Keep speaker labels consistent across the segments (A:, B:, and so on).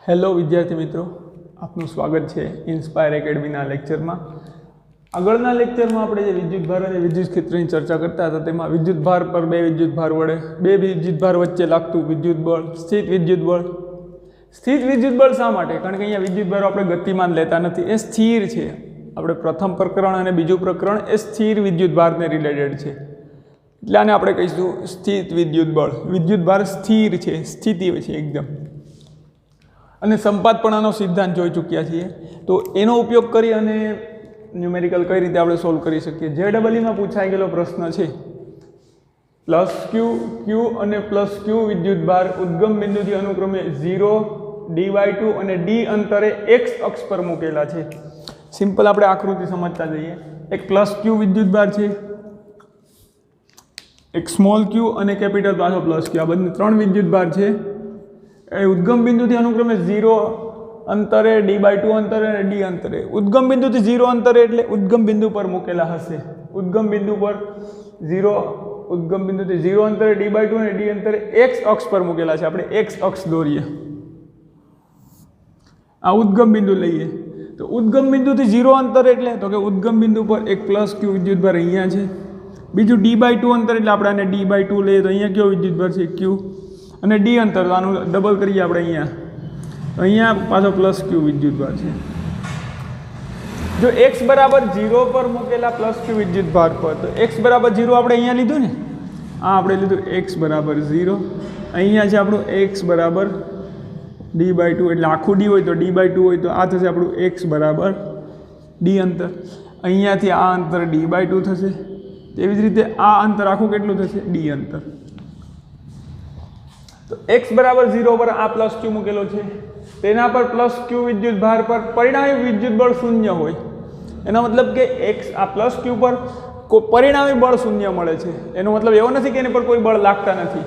A: Hello વિદ્યાર્થી મિત્રો, આપનું સ્વાગત છે ઇન્સ્પાયર એકેડમીના લેક્ચરમાં. આગળના લેક્ચરમાં આપણે જે વિદ્યુતભાર અને વિદ્યુત ક્ષેત્રની ચર્ચા કરતા હતા તેમાં વિદ્યુતભાર પર બે વિદ્યુતભાર વડે બે વિદ્યુતભાર વચ્ચે લાગતું વિદ્યુત બળ, સ્થિત વિદ્યુત બળ. સ્થિત વિદ્યુત બળ શા માટે? કારણ કે અહીંયા વિદ્યુતભારો આપણે ગતિમાન લેતા નથી, એ સ્થિર છે. આપણે પ્રથમ પ્રકરણ અને બીજું પ્રકરણ એ સ્થિર વિદ્યુતભારને રિલેટેડ છે, એટલે આને આપણે કહીશું સ્થિત વિદ્યુત બળ. વિદ્યુતભાર સ્થિર છે, સ્થિતિ છે એકદમ. અને સંપાતપણાનો સિદ્ધાંત જોઈ ચૂક્યા છીએ, તો એનો ઉપયોગ કરી અને ન્યુમેરિકલ કઈ રીતે આપણે સોલ્વ કરી શકીએ. JEEમાં પૂછાઈ ગયેલો પ્રશ્ન છે, પ્લસ ક્યુ અને પ્લસ ક્યુ વિદ્યુતભાર ઉદ્ગમ બિંદુથી અનુક્રમે 0, d/2 અને d અંતરે x અક્ષ પર મૂકેલા છે. સિમ્પલ આપણે આકૃતિ સમજતા જઈએ. એક પ્લસ ક્યુ વિદ્યુતભાર છે, એક સ્મોલ ક્યુ અને કેપિટલ પાછો પ્લસ ક્યુ, આ બંને ત્રણ વિદ્યુતભાર છે. એ ઉદ્ગમ બિંદુથી અનુક્રમે 0 અંતરે, d/2 અંતરે અને d અંતરે. ઉદ્ગમ બિંદુથી 0 અંતરે એટલે ઉદ્ગમ બિંદુ પર મૂકેલા હશે. ઉદ્ગમ બિંદુ પર 0, ઉદ્ગમ બિંદુથી 0 અંતરે, d/2 અને d અંતરે x અક્ષ પર મૂકેલા છે. આપણે x અક્ષ દોરીએ, આ ઉદ્ગમ બિંદુ લઈએ. તો ઉદ્ગમ બિંદુથી 0 અંતરે એટલે તો કે ઉદ્ગમ બિંદુ પર એક પ્લસ ક્યુ વિદ્યુતભાર અહીંયા છે. બીજું d/2 અંતર એટલે આપણે આને d/2 લઈએ તો અહીંયા કયો વિદ્યુતભાર છે? ક્યુ. અને d અંતર તો આનું ડબલ કરીએ આપણે અહીંયા પાછો પ્લસ ક્યુ વિદ્યુતભાર છે. જો x બરાબર 0 પર મૂકેલા પ્લસ ક્યુ વિદ્યુતભાર પર, તો x બરાબર 0 આપણે અહીંયા લીધું ને, આ આપણે લીધું x બરાબર 0. અહીંયા છે આપણું x બરાબર d/2, એટલે આખું d હોય તો d/2 હોય તો આ થશે આપણું x બરાબર d અંતર. અહીંયાથી આ અંતર d/2 થશે. તેવી જ રીતે આ અંતર આખું કેટલું થશે? d અંતર. તો x બરાબર 0 પર આ પ્લસ ક્યુ મૂકેલો છે, તેના પર પ્લસ ક્યુ વિદ્યુતભાર પર પરિણામી વિદ્યુત બળ શૂન્ય હોય. એનો મતલબ કે x આ પ્લસ ક્યુ પર પરિણામી બળ શૂન્ય મળે છે. એનો મતલબ એવો નથી કે એની પર કોઈ બળ લાગતા નથી,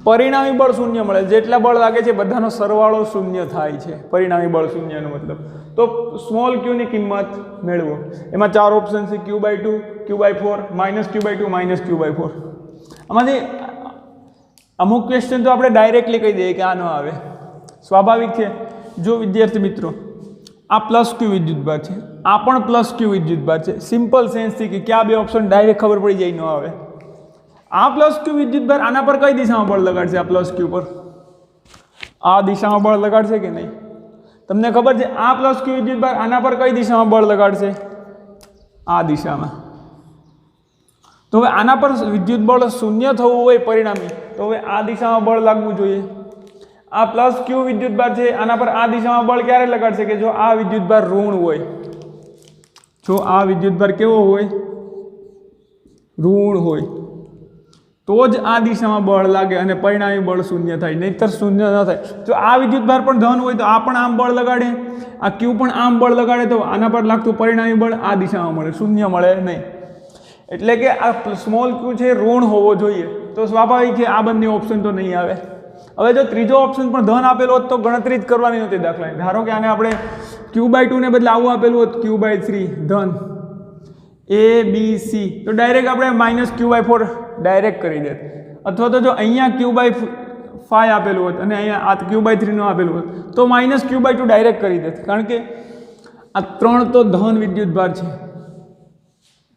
A: પરિણામી બળ શૂન્ય મળે. જેટલા બળ લાગે છે બધાનો સરવાળો શૂન્ય થાય છે, પરિણામી બળ શૂન્યનો મતલબ. તો સ્મોલ ક્યુની કિંમત મેળવો. એમાં 4 ઓપ્શન છે, q/2, q/4, -q/2, -q/4. આમાંથી અમુક ક્વેશ્ચન તો આપણે ડાયરેક્ટલી કહી દઈએ કે આ ન આવે, સ્વાભાવિક છે. જો વિદ્યાર્થી મિત્રો, આ પ્લસ ક્યુ વિદ્યુતભાર છે, આ પણ પ્લસ ક્યુ વિદ્યુતભાર છે. સિમ્પલ સેન્સથી કે ક્યાં બે ઓપ્શન ડાયરેક્ટ ખબર પડી જાય, ન આવે. આ પ્લસ ક્યુ વિદ્યુતભાર આના પર કઈ દિશામાં બળ લગાડશે? આ પ્લસ ક્યુ પર આ દિશામાં બળ લગાડશે કે નહીં? તમને ખબર છે આ પ્લસ ક્યુ વિદ્યુતભાર આના પર કઈ દિશામાં બળ લગાડશે? આ દિશામાં. તો હવે આના પર વિદ્યુત બળ શૂન્ય થવું હોય પરિણામી, તો હવે આ દિશામાં બળ લાગવું જોઈએ. આ પ્લસ ક્યુ વિદ્યુતભાર છે, આના પર આ દિશામાં બળ ક્યારે લગાડશે? કે જો આ વિદ્યુતભાર ઋણ હોય. જો આ વિદ્યુતભાર કેવો હોય? ઋણ હોય, તો જ આ દિશામાં બળ લાગે અને પરિણામી બળ શૂન્ય થાય, નહીંતર શૂન્ય ન થાય. જો આ વિદ્યુતભાર પણ ધન હોય તો આ પણ આમ બળ લગાડે, આ ક્યુ પણ આમ બળ લગાડે, તો આના પર લાગતું પરિણામી બળ આ દિશામાં મળે, શૂન્ય મળે નહીં. એટલે કે આ સ્મોલ ક્યુ છે ઋણ હોવો જોઈએ. તો સ્વાભાવિક છે આ બંને ઓપ્શન તો નહીં આવે. હવે જો ત્રીજો ઓપ્શન પણ ધન આપેલો હોત તો ગણતરી જ કરવાની નહોતી દાખલાની. ધારો કે આને આપણે q/2 ને બદલે આવું આપેલું હોત, q/3 ધન, a b c, તો ડાયરેક્ટ આપણે -q/4 ડાયરેક્ટ કરી દેત. અથવા તો જો અહીંયા q/5 આપેલું હોત અને અહીંયા આ q/3 નું આપેલું હોત તો -q/2 ડાયરેક્ટ કરી દેત. કારણ કે આ ત્રણ તો ધન વિદ્યુતભાર છે.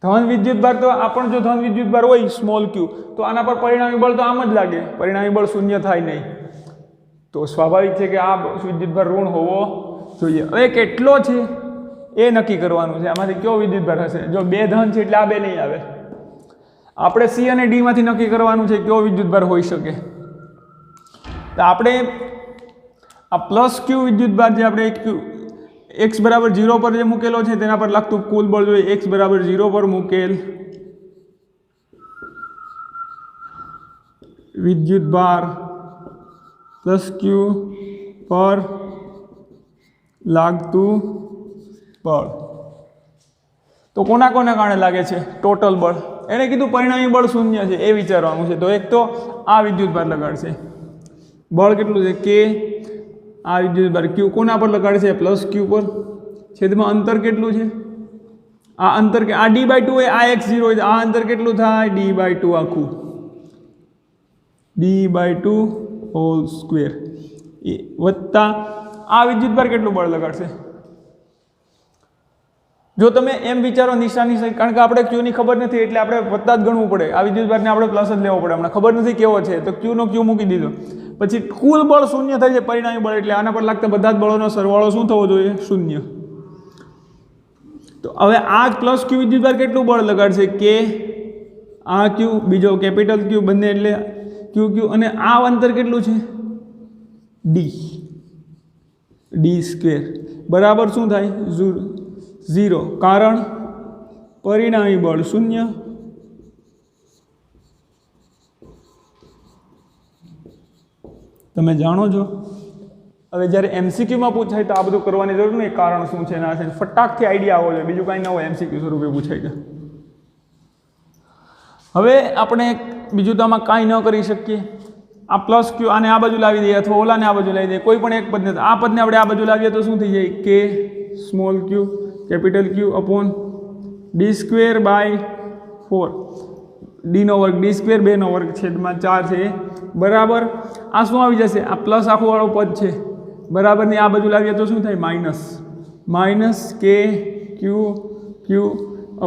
A: ધન વિદ્યુતભાર તો આ પણ જો ધન વિદ્યુતભાર હોય સ્મોલ ક્યુ, તો આના પર પરિણામી બળ તો આમ જ લાગે, પરિણામી બળ શૂન્ય થાય નહીં. તો સ્વાભાવિક છે કે આ વિદ્યુતભાર ઋણ હોવો જોઈએ. હવે કેટલો છે એ નક્કી કરવાનું છે. આમાંથી કયો વિદ્યુતભાર હશે? જો બે ધન છે એટલે આ બે નહીં આવે. આપણે સી અને ડી માંથી નક્કી કરવાનું છે કયો વિદ્યુતભાર હોઈ શકે. તો આપણે આ પ્લસ ક્યુ વિદ્યુતભાર જે આપણે x બરાબર 0 પર જે મૂકેલો છે તેના પર લાગતું કુલ બળ જોઈએ. x બરાબર 0 પર મૂકેલ વિદ્યુતભાર પ્લસ ક્યુ પર લાગતું બળ તો કોના કારણે લાગે છે? ટોટલ બળ. એણે કીધું પરિણામી બળ શૂન્ય છે, એ વિચારવાનું છે. તો એક તો આ વિદ્યુતભાર લગાડશે, બળ કેટલું છે? કે આ વિદ્યુતભાર ક્યુ કોના પર લગાડશે? પ્લસ ક્યુ પર. છેદમાં અંતર કેટલું છે? આ અંતર કે આ d/2 હોય, આ x0 હોય, આ અંતર કેટલું થાય? d/2 આખું, d/2 હોલ સ્ક્વેર. એ વત્તા આ વિદ્યુતભાર કેટલું બળ લગાડશે? જો તમે એમ વિચારો નિશાની સહિત, કારણ કે આપણે ક્યુની ખબર નથી એટલે આપણે વત્તા જ ગણવું પડે, આ વિદ્યુતભારને આપણે પ્લસ જ લેવો પડે, હમણાં ખબર નથી કેવો છે તો ક્યુનો ક્યુ મૂકી દીધો, પછી કુલ બળ શૂન્ય થાય છે પરિણામી બળ, એટલે આના પર લાગતા બધા જ બળોનો સરવાળો શું થવો જોઈએ? શૂન્ય. તો હવે આ પ્લસ ક્યુ વિદ્યુતભાર કેટલું બળ લગાડશે? કે આ ક્યુ બીજો કેપિટલ ક્યુ બંને એટલે ક્યુ ક્યુ, અને આ અંતર કેટલું છે? ડી સ્ક્વેર બરાબર શું થાય? 0. કારણ પરિણામી બળ શૂન્ય. તમે જાણો છો હવે જ્યારે એમસીક્યુમાં પૂછાય તો આ બધું કરવાની જરૂર નહીં, કારણ શું છે ના છે ફટાકથી આઈડિયા આવો જોઈએ, બીજું કાંઈ ન હોય, એમસીક્યુ સ્વરૂપે પૂછાય છે. હવે આપણે બીજું તો આમાં કાંઈ ન કરી શકીએ, આ પ્લસ ક્યુ આને આ બાજુ લાવી દઈએ અથવા ઓલાને આ બાજુ લાવી દઈએ, કોઈ પણ એક પદને, આ પદને આપણે આ બાજુ લાવીએ તો શું થઈ જાય? કે small Q capital Q upon D square by 4, ડીનો વર્ગ ડી સ્ક્વેર 2નો વર્ગ છેદમાં 4 છે બરાબર. આ શું આવી જશે? આ પ્લસ આખું વાળું પદ છે બરાબર ને આ બાજુ લાવીએ તો શું થાય? માઇનસ કે ક્યુ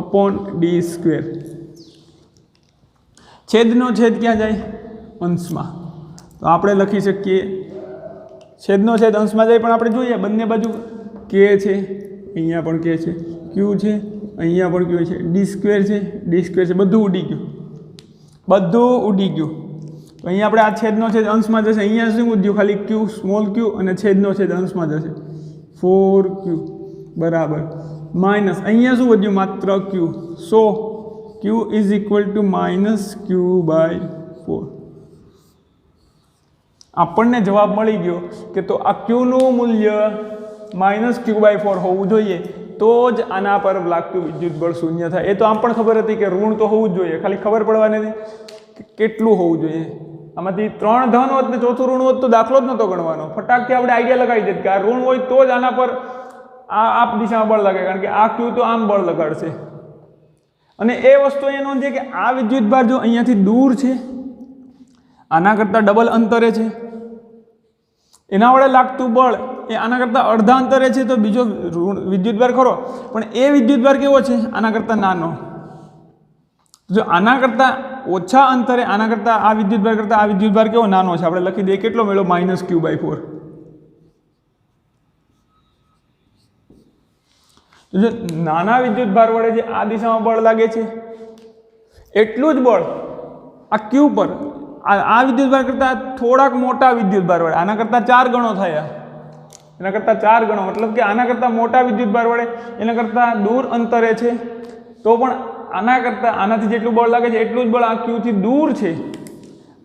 A: અપોન ડી સ્ક્વેર. છેદનો છેદ ક્યાં જાય? અંશમાં. તો આપણે લખી શકીએ છેદનો છેદ અંશમાં જાય, પણ આપણે જોઈએ બંને બાજુ કે છે, અહીંયા પણ કે છે, ક્યુ છે, અહીંયા પણ ક્યુ છે, ડી સ્ક્વેર છે, બધું ઉડી ગયું. તો અહીંયા આપણે આ છેદનો છેદ અંશમાં જશે, અહીંયા શું વધ્યું? ખાલી ક્યુ સ્મોલ ક્યુ, અને છેદનો છેદ અંશમાં જશે 4q બરાબર માઇનસ અહીંયા શું વધ્યું? માત્ર ક્યુ. સો ક્યુ ઇઝ ઇક્વલ ટુ -q/4. આપણને જવાબ મળી ગયો કે તો આ ક્યુનું મૂલ્ય -q/4 હોવું જોઈએ, તો જ આના પર લાગતું વિદ્યુત બળ શૂન્ય થાય. એ તો આમ પણ ખબર હતી કે ઋણ તો હોવું જ જોઈએ, ખાલી ખબર પડવાની હતી કે કેટલું હોવું જોઈએ. આમાંથી 3 ધન હોત ને ચોથું ઋણ હોત તો દાખલો જ નહોતો ગણવાનો, ફટાકથી આપણે આઈડિયા લગાવી દઈએ કે આ ઋણ હોય તો જ આના પર આ દિશામાં બળ લાગે, કારણ કે આ ક્યુ તો આમ બળ લગાડશે. અને એ વસ્તુ અહીંયા નોંધીએ કે આ વિદ્યુતભાર જો અહીંયાથી દૂર છે, આના કરતાં ડબલ અંતરે છે, એના વડે લાગતું બળ એ આના કરતાં અડધા અંતરે છે, તો બીજો વિદ્યુતભાર ખરો, પણ એ વિદ્યુતભાર કેવો છે? આના કરતાં નાનો. જો આના કરતાં ઓછા અંતરે, આના કરતાં આ વિદ્યુતભાર કરતાં આ વિદ્યુતભાર કેવો? નાનો છે. આપણે લખી દઈએ કેટલો મેળવો? -q/4. તો જો નાના વિદ્યુતભાર વડે જે આ દિશામાં બળ લાગે છે એટલું જ બળ આ ક્યુ પર આ વિદ્યુતભાર કરતાં થોડાક મોટા વિદ્યુતભાર વડે, આના કરતાં 4 ગણો થાય, એના કરતાં 4 ગણો, મતલબ કે આના કરતાં મોટા વિદ્યુતભાર વડે એના કરતાં દૂર અંતરે છે, તો પણ આના કરતાં આનાથી જેટલું બળ લાગે છે એટલું જ બળ આ ક્યુથી દૂર છે.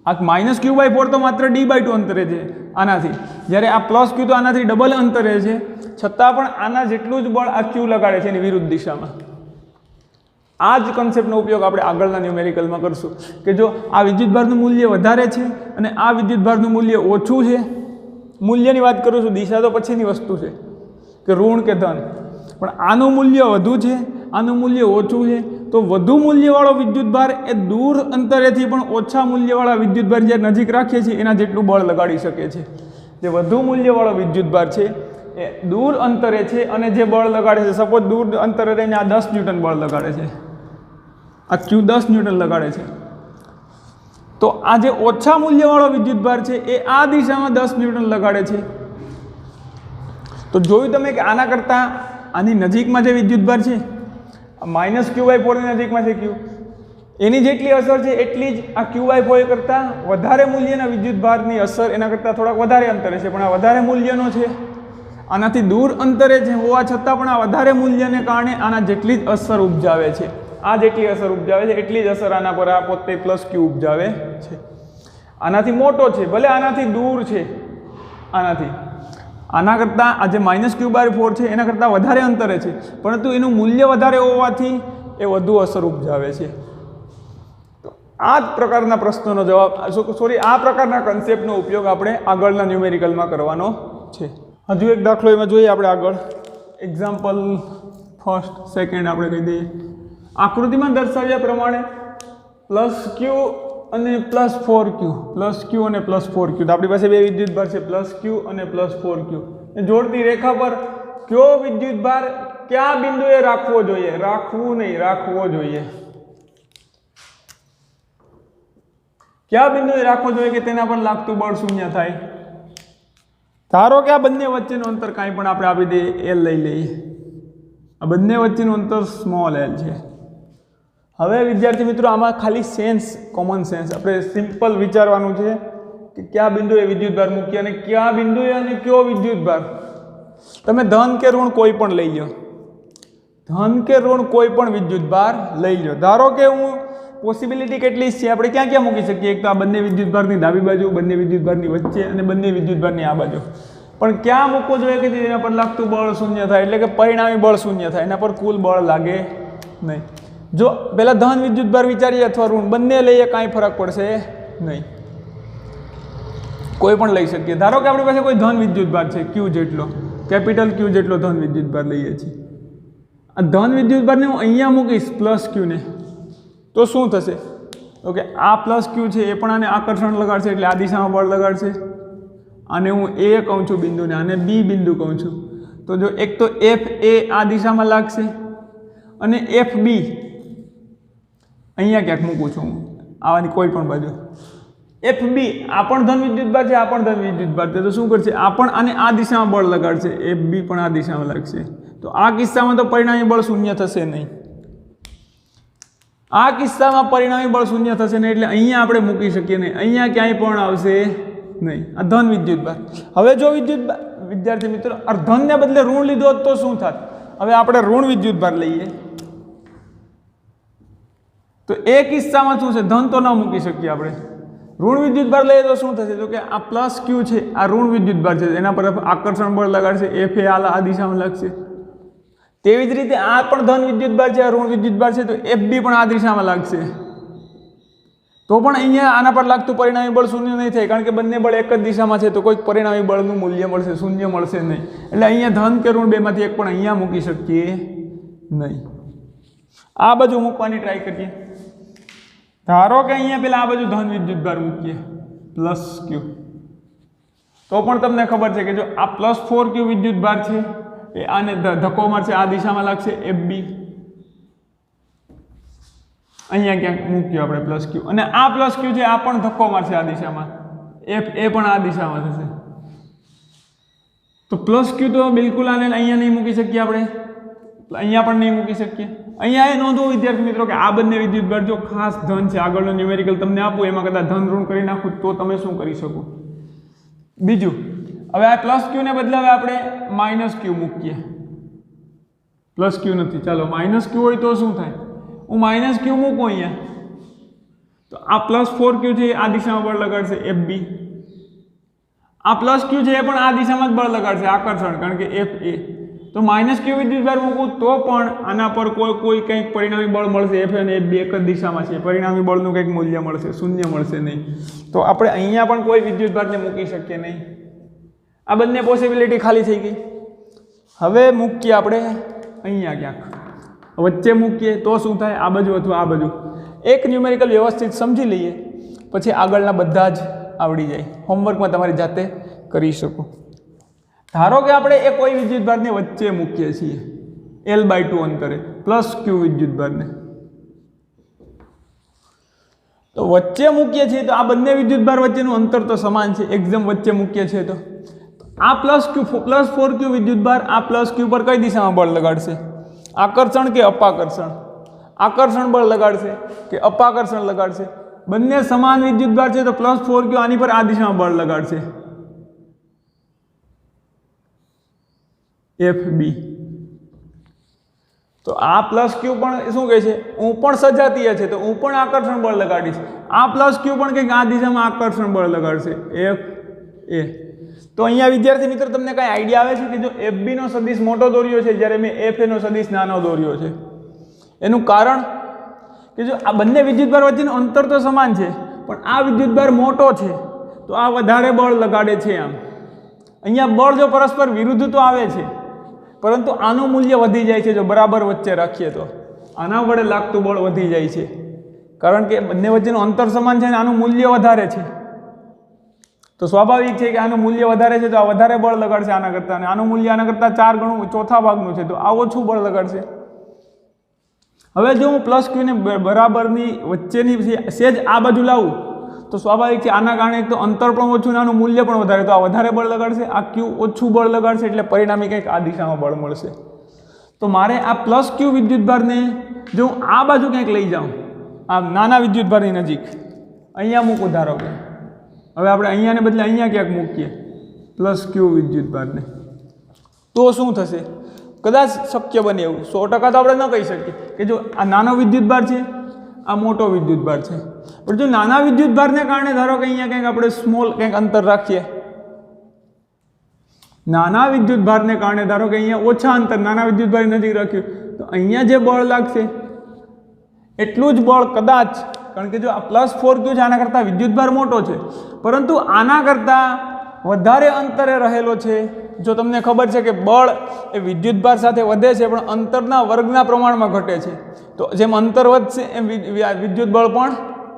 A: આ -q/4 તો માત્ર d/2 અંતરે છે આનાથી, જ્યારે આ પ્લસ ક્યુ તો આનાથી ડબલ અંતરે છે, છતાં પણ આના જેટલું જ બળ આ ક્યુ લગાડે છે એની વિરુદ્ધ દિશામાં. આ જ કન્સેપ્ટનો ઉપયોગ આપણે આગળના ન્યુમેરિકલમાં કરશું કે જો આ વિદ્યુતભારનું મૂલ્ય વધારે છે અને આ વિદ્યુતભારનું મૂલ્ય ઓછું છે, મૂલ્યની વાત કરું છું, દિશા તો પછીની વસ્તુ છે કે ઋણ કે ધન, પણ આનું મૂલ્ય વધુ છે, આનું મૂલ્ય ઓછું છે, તો વધુ મૂલ્યવાળો વિદ્યુતભાર એ દૂર અંતરેથી પણ ઓછા મૂલ્યવાળા વિદ્યુતભાર જે નજીક રાખીએ છીએ એના જેટલું બળ લગાડી શકે છે. જે વધુ મૂલ્યવાળો વિદ્યુતભાર છે એ દૂર અંતરે છે અને જે બળ લગાડે છે, સપોઝ દૂર અંતરે રહીને આ 10 ન્યૂટન બળ લગાડે છે, આ ક્યુ 10 ન્યૂટન લગાડે છે, તો આ જે ઓછા મૂલ્યવાળો વિદ્યુતભાર છે એ આ દિશામાં 10 ન્યૂટન લગાડે છે. તો જોયું તમે કે આના કરતાં આની નજીકમાં જે વિદ્યુતભાર છે -q/4 ની નજીકમાં છે ક્યુ, એની જેટલી અસર છે એટલી જ આ q/4 કરતાં વધારે મૂલ્યના વિદ્યુતભારની અસર એના કરતાં થોડાક વધારે અંતરે છે, પણ આ વધારે મૂલ્યનો છે, આનાથી દૂર અંતરે છે હોવા છતાં પણ આ વધારે મૂલ્યને કારણે આના જેટલી જ અસર ઉપજાવે છે. આ જેટલી અસર ઉપજાવે છે એટલી જ અસર આના પર આ પોતે +q ઉપજાવે છે. આનાથી મોટો છે, ભલે આનાથી દૂર છે, આના કરતાં આ જે -q/4 છે એના કરતાં વધારે અંતરે છે, પરંતુ એનું મૂલ્ય વધારે હોવાથી એ વધુ અસર ઉપજાવે છે. તો આ જ પ્રકારના પ્રશ્નોનો જવાબ, આ પ્રકારના કન્સેપ્ટનો ઉપયોગ આપણે આગળના ન્યુમેરિકલમાં કરવાનો છે. હજુ એક દાખલો એમાં જોઈએ આપણે આગળ. એક્ઝામ્પલ ફર્સ્ટ સેકન્ડ આપણે કહી દઈએ. આકૃતિમાં દર્શાવ્યા પ્રમાણે +q અને +4q, +q અને +4q. તો આપણી પાસે બે વિદ્યુતભાર છે, +q અને +4q. એ જોડતી રેખા પર કયો વિદ્યુતભાર કયા બિંદુએ રાખવો જોઈએ? રાખવું નહીં, રાખવો જોઈએ. કયા બિંદુએ રાખવો જોઈએ કે તેના પર લાગતું બળ શૂન્ય થાય? ધારો કે આ બંને વચ્ચેનું અંતર કાંઈ પણ આપણે આપી દઈએ, l લઈ લઈએ. આ બંને વચ્ચેનું અંતર સ્મોલ l છે. હવે વિદ્યાર્થી મિત્રો આમાં ખાલી સેન્સ, કોમન સેન્સ આપણે સિમ્પલ વિચારવાનું છે કે કયા બિંદુએ વિદ્યુતભાર મૂકીએ અને કયા બિંદુએ અને કયો વિદ્યુતભાર. તમે ધન કે ઋણ કોઈ પણ લઈ લો, ધન કે ઋણ કોઈ પણ વિદ્યુતભાર લઈ લો. ધારો કે હું પોસિબિલિટી કેટલી છે, આપણે ક્યાં ક્યાં મૂકી શકીએ? એક તો આ બંને વિદ્યુતભારની ડાબી બાજુ, બંને વિદ્યુતભારની વચ્ચે અને બંને વિદ્યુતભારની આ બાજુ. પણ ક્યાં મૂકવો જોઈએ કે જેના પર લાગતું બળ શૂન્ય થાય, એટલે કે પરિણામી બળ શૂન્ય થાય, એના પર કુલ બળ લાગે નહીં. જો પહેલા ધન વિદ્યુતભાર વિચારીએ અથવા ઋણ, બંને લઈએ કાંઈ ફરક પડશે નહીં, કોઈ પણ લઈ શકીએ. ધારો કે આપણી પાસે કોઈ ધન વિદ્યુતભાર છે, Q જેટલો, કેપિટલ Q જેટલો ધન વિદ્યુતભાર લઈએ છીએ. આ ધન વિદ્યુતભારને હું અહીંયા મૂકીશ +q ને, તો શું થશે? ઓકે, આ +q છે એ પણ આને આકર્ષણ લગાડશે, એટલે આ દિશામાં બળ લગાડશે. આને હું A કહું છું બિંદુને, આને B બિંદુ કહું છું. તો જો એક તો FA આ દિશામાં લાગશે અને FB અહીંયા ક્યાંક મૂકું છું હું, આવાની કોઈ પણ બાજુ. FB આ પણ ધન વિદ્યુતભાર છે, આ પણ ધન વિદ્યુતભાર છે, તો શું કરશે? આ પણ આને આ દિશામાં બળ લગાડશે, FB પણ આ દિશામાં લાગશે. તો આ કિસ્સામાં તો પરિણામી બળ શૂન્ય થશે નહીં. આ કિસ્સામાં પરિણામી બળ શૂન્ય થશે નહીં, એટલે અહીંયા આપણે મૂકી શકીએ નહીં, અહીંયા ક્યાંય પણ આવશે નહીં. આ ધન વિદ્યુતભાર. હવે જો વિદ્યાર્થી મિત્રો ધનને બદલે ઋણ લીધો તો શું થાત? હવે આપણે ઋણ વિદ્યુતભાર લઈએ, તો એ કિસ્સામાં શું છે? ધન તો ન મૂકી શકીએ આપણે. ઋણ વિદ્યુતભાર લઈએ તો શું થશે? તો કે આ +q છે, આ ઋણ વિદ્યુતભાર છે, એના પર આકર્ષણ બળ લગાડશે, FA આ દિશામાં લાગશે. તેવી જ રીતે આ પણ ધન વિદ્યુતભાર છે, આ ઋણ વિદ્યુતભાર છે, તો FB પણ આ દિશામાં લાગશે. તો પણ અહીંયા આના પર લાગતું પરિણામી બળ શૂન્ય નહીં થાય, કારણ કે બંને બળ એક જ દિશામાં છે, તો કોઈ પરિણામી બળનું મૂલ્ય મળશે, શૂન્ય મળશે નહીં. એટલે અહીંયા ધન કે ઋણ બેમાંથી એક પણ અહીંયા મૂકી શકીએ નહીં. આ બાજુ મૂકવાની ટ્રાય કરીએ. ધારો કે અહીંયા પેલા આ બાજુ ધન વિદ્યુતભાર મૂકીએ +q, તો પણ તમને ખબર છે કે જો આ +4q વિદ્યુતભાર છે એ આને ધક્કો મારશે, આ દિશામાં લાગશે FB. અહીંયા ક્યાંક મૂક્યો આપણે +q, અને આ +q છે, આ પણ ધક્કો મારશે આ દિશામાં, FA પણ આ દિશામાં થશે. તો +q તો બિલકુલ આને અહીંયા નહીં મૂકી શકીએ આપણે, અહીંયા પણ નહીં મૂકી શકીએ. અહીંયા એ નોંધવું વિદ્યાર્થી મિત્રો કે આ બંને વિદ્યુતભાર જો ખાસ ધન છે, આગળનો ન્યુમેરિકલ તમને આપું એમાં કદાચ ધન ઋણ કરી નાખું તો તમે શું કરી શકો? બીજું, હવે આ +q ને બદલે હવે આપણે -q મૂકીએ. +q નથી, ચાલો -q હોય તો શું થાય? હું -q મૂકું અહીંયા, તો આ +4q છે આ દિશામાં બળ લગાડશે FB. આ +q છે એ પણ આ દિશામાં જ બળ લગાડશે, આકર્ષણ, કારણ કે FA. તો -q વિદ્યુતભાર મૂકું તો પણ આના પર કોઈ કંઈક પરિણામી બળ મળશે, FA અને FB એક જ દિશામાં છે, પરિણામી બળનું કંઈક મૂલ્ય મળશે, શૂન્ય મળશે નહીં. તો આપણે અહીંયા પણ કોઈ વિદ્યુતભારને મૂકી શકીએ નહીં. આ બંને પોસિબિલિટી ખાલી થઈ ગઈ. હવે મૂકીએ આપણે અહીંયા ક્યાંક, વચ્ચે મૂકીએ તો શું થાય? આ બાજુ અથવા આ બાજુ. એક ન્યુમેરિકલ વ્યવસ્થિત સમજી લઈએ, પછી આગળના બધા જ આવડી જાય. હોમવર્કમાં તમારી જાતે કરી શકો. ધારો કે આપણે એ કોઈ વિદ્યુતભારને વચ્ચે મૂકીએ છીએ L/2 અંતરે, +q વિદ્યુતભારને. તો વચ્ચે મૂકીએ છીએ તો આ બંને વિદ્યુતભાર વચ્ચેનું અંતર તો સમાન છે, એકદમ વચ્ચે મૂકીએ છીએ. તો આ +4q વિદ્યુતભાર આ +q પર કઈ દિશામાં બળ લગાડશે? આકર્ષણ કે અપાકર્ષણ? આકર્ષણ બળ લગાડશે કે અપાકર્ષણ લગાડશે? બંને સમાન વિદ્યુતભાર છે, તો +4q આની પર આ દિશામાં બળ લગાડશે, FB. તો આ +q પણ શું કહે છે? હું પણ સજાતીય છે, તો હું પણ આકર્ષણ બળ લગાડીશ. આ +q પણ કંઈક આ દિશામાં આકર્ષણ બળ લગાડશે, FA. તો અહીંયા વિદ્યાર્થી મિત્રો તમને કઈ આઈડિયા આવે છે કે જો FB નો સદિશ મોટો દોર્યો છે જ્યારે મેં FA નો સદિશ નાનો દોર્યો છે? એનું કારણ કે જો આ બંને વિદ્યુતભાર વચ્ચેનું અંતર તો સમાન છે, પણ આ વિદ્યુતભાર મોટો છે તો આ વધારે બળ લગાડે છે. આમ અહીંયા બળ જો પરસ્પર વિરુદ્ધ તો આવે છે, પરંતુ આનું મૂલ્ય વધી જાય છે જો બરાબર વચ્ચે રાખીએ તો. આના વડે લાગતું બળ વધી જાય છે, કારણ કે બંને વચ્ચેનું અંતર સમાન છે અને આનું મૂલ્ય વધારે છે, તો સ્વાભાવિક છે કે આનું મૂલ્ય વધારે છે તો આ વધારે બળ લગાડશે આના કરતાં, અને આનું મૂલ્ય આના કરતાં 4 ગણું ચોથા ભાગનું છે તો આ ઓછું બળ લગાડશે. હવે જો હું પ્લસ ક્યુને બરાબરની વચ્ચેની સેજ આ બાજુ લાવું તો સ્વાભાવિક છે આના કારણે તો અંતર પણ ઓછું ને આનું મૂલ્ય પણ વધારે, તો આ વધારે બળ લગાડશે, આ ક્યુ ઓછું બળ લગાડશે, એટલે પરિણામી કંઈક આ દિશામાં બળ મળશે. તો મારે આ પ્લસ ક્યુ વિદ્યુતભારને જો હું આ બાજુ કંઈક લઈ જાઉં, આ નાના વિદ્યુતભારની નજીક અહીંયા મૂકું ધારો કે, હવે આપણે અહીંયાને બદલે અહીંયા ક્યાંક મૂકીએ પ્લસ ક્યુ વિદ્યુતભારને, તો શું થશે? કદાચ શક્ય બને એવું, 100% તો આપણે ન કહી શકીએ કે જો આ નાનો વિદ્યુતભાર છે, આ મોટો વિદ્યુતભાર છે, પણ જો નાના વિદ્યુતભારને કારણે ધારો કે અહીંયા કંઈક આપણે સ્મોલ કંઈક અંતર રાખીએ, નાના વિદ્યુતભારને કારણે ધારો કે અહીંયા ઓછા અંતર નાના વિદ્યુતભારની નજીક રાખ્યું, તો અહીંયા જે બળ લાગશે એટલું જ બળ કદાચ, કારણ કે જો આ +4q છે આના કરતાં વિદ્યુતભાર મોટો છે, પરંતુ આના કરતાં વધારે અંતરે રહેલો છે. જો તમને ખબર છે કે બળ એ વિદ્યુતભાર સાથે વધે છે પણ અંતરના વર્ગના પ્રમાણમાં ઘટે છે, તો જેમ અંતર વધશે એમ વિદ્યુત બળ પણ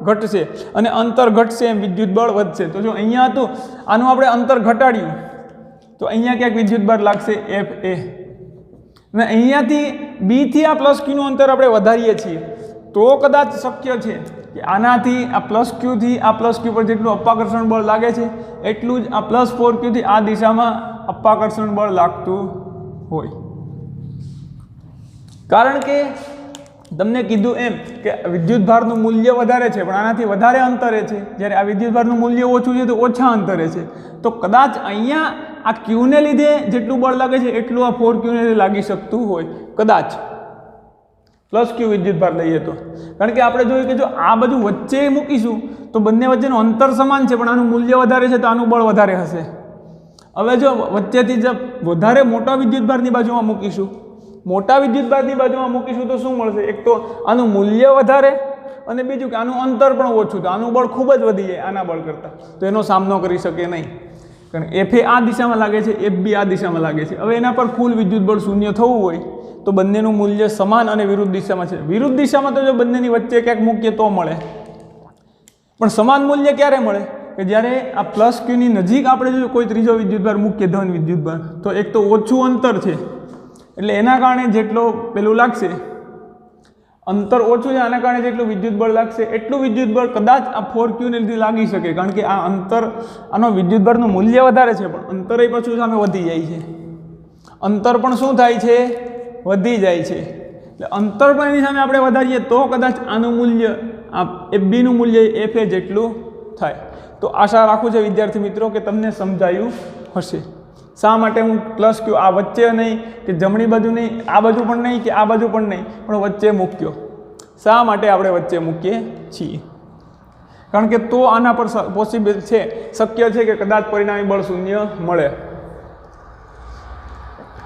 A: ઘટશે, અને અંતર ઘટશે એમ વિદ્યુત બળ વધશે. તો જો અહીંયા હતું આનું આપણે અંતર ઘટાડ્યું તો અહીંયા ક્યાંક વિદ્યુતભાર લાગશે FA, અને અહીંયાથી બીથી આ +q અંતર આપણે વધારીએ છીએ તો કદાચ શક્ય છે કે આનાથી આ +q થી આ +q પર જેટલું અપાકર્ષણ બળ લાગે છે એટલું જ આ +4q થી આ દિશામાં અપાકર્ષણ બળ લાગતું હોય. કારણ કે તમને કીધું એમ કે વિદ્યુતભારનું મૂલ્ય વધારે છે પણ આનાથી વધારે અંતરે છે, જ્યારે આ વિદ્યુતભારનું મૂલ્ય ઓછું છે તો ઓછા અંતરે છે, તો કદાચ અહીંયા આ ક્યુને લીધે જેટલું બળ લાગે છે એટલું આ 4q ને લાગી શકતું હોય, કદાચ +q વિદ્યુતભાર લઈએ તો. કારણ કે આપણે જોયું કે જો આ બધું વચ્ચે મૂકીશું તો બંને વચ્ચેનું અંતર સમાન છે પણ આનું મૂલ્ય વધારે છે તો આનું બળ વધારે હશે. હવે જો વચ્ચેથી જ વધારે મોટા વિદ્યુતભારની બાજુમાં મૂકીશું, મોટા વિદ્યુતભારની બાજુમાં મૂકીશું તો શું મળશે? એક તો આનું મૂલ્ય વધારે, અને બીજું કે આનું અંતર પણ ઓછું, તો આનું બળ ખૂબ જ વધી જાય આના બળ કરતાં, તો એનો સામનો કરી શકે નહીં. કારણ કે FA આ દિશામાં લાગે છે, FB આ દિશામાં લાગે છે. હવે એના પર કુલ વિદ્યુત બળ શૂન્ય થવું હોય તો બંનેનું મૂલ્ય સમાન અને વિરુદ્ધ દિશામાં છે. વિરુદ્ધ દિશામાં તો જો બંનેની વચ્ચે ક્યાંક મૂકીએ તો મળે, પણ સમાન મૂલ્ય ક્યારે મળે? કે જ્યારે આ +q ની નજીક આપણે જો કોઈ ત્રીજો વિદ્યુતભાર મૂકીએ, ધન વિદ્યુતભાર, તો એક તો ઓછું અંતર છે એટલે એના કારણે જેટલો પેલું લાગશે, અંતર ઓછું છે આના કારણે જેટલું વિદ્યુત બળ લાગશે એટલું વિદ્યુત બળ કદાચ આ 4q ને લીધે લાગી શકે. કારણ કે આ અંતર, આનો વિદ્યુતભારનું મૂલ્ય વધારે છે પણ અંતરે પાછું સામે વધી જાય છે, અંતર પણ શું થાય છે? વધી જાય છે. એટલે અંતર પણ એની સામે આપણે વધારીએ તો કદાચ આનું મૂલ્ય, આ FB નું મૂલ્ય FA જેટલું થાય. તો આશા રાખું છું વિદ્યાર્થી મિત્રો કે તમને સમજાયું હશે. શા માટે હું +q આ વચ્ચે નહીં કે જમણી બાજુ નહીં, આ બાજુ પણ નહીં કે આ બાજુ પણ નહીં, પણ વચ્ચે મૂક્યો. શા માટે આપણે વચ્ચે મૂકીએ છીએ? કારણ કે તો આના પર પોસિબલ છે, શક્ય છે કે કદાચ પરિણામી બળ શૂન્ય મળે.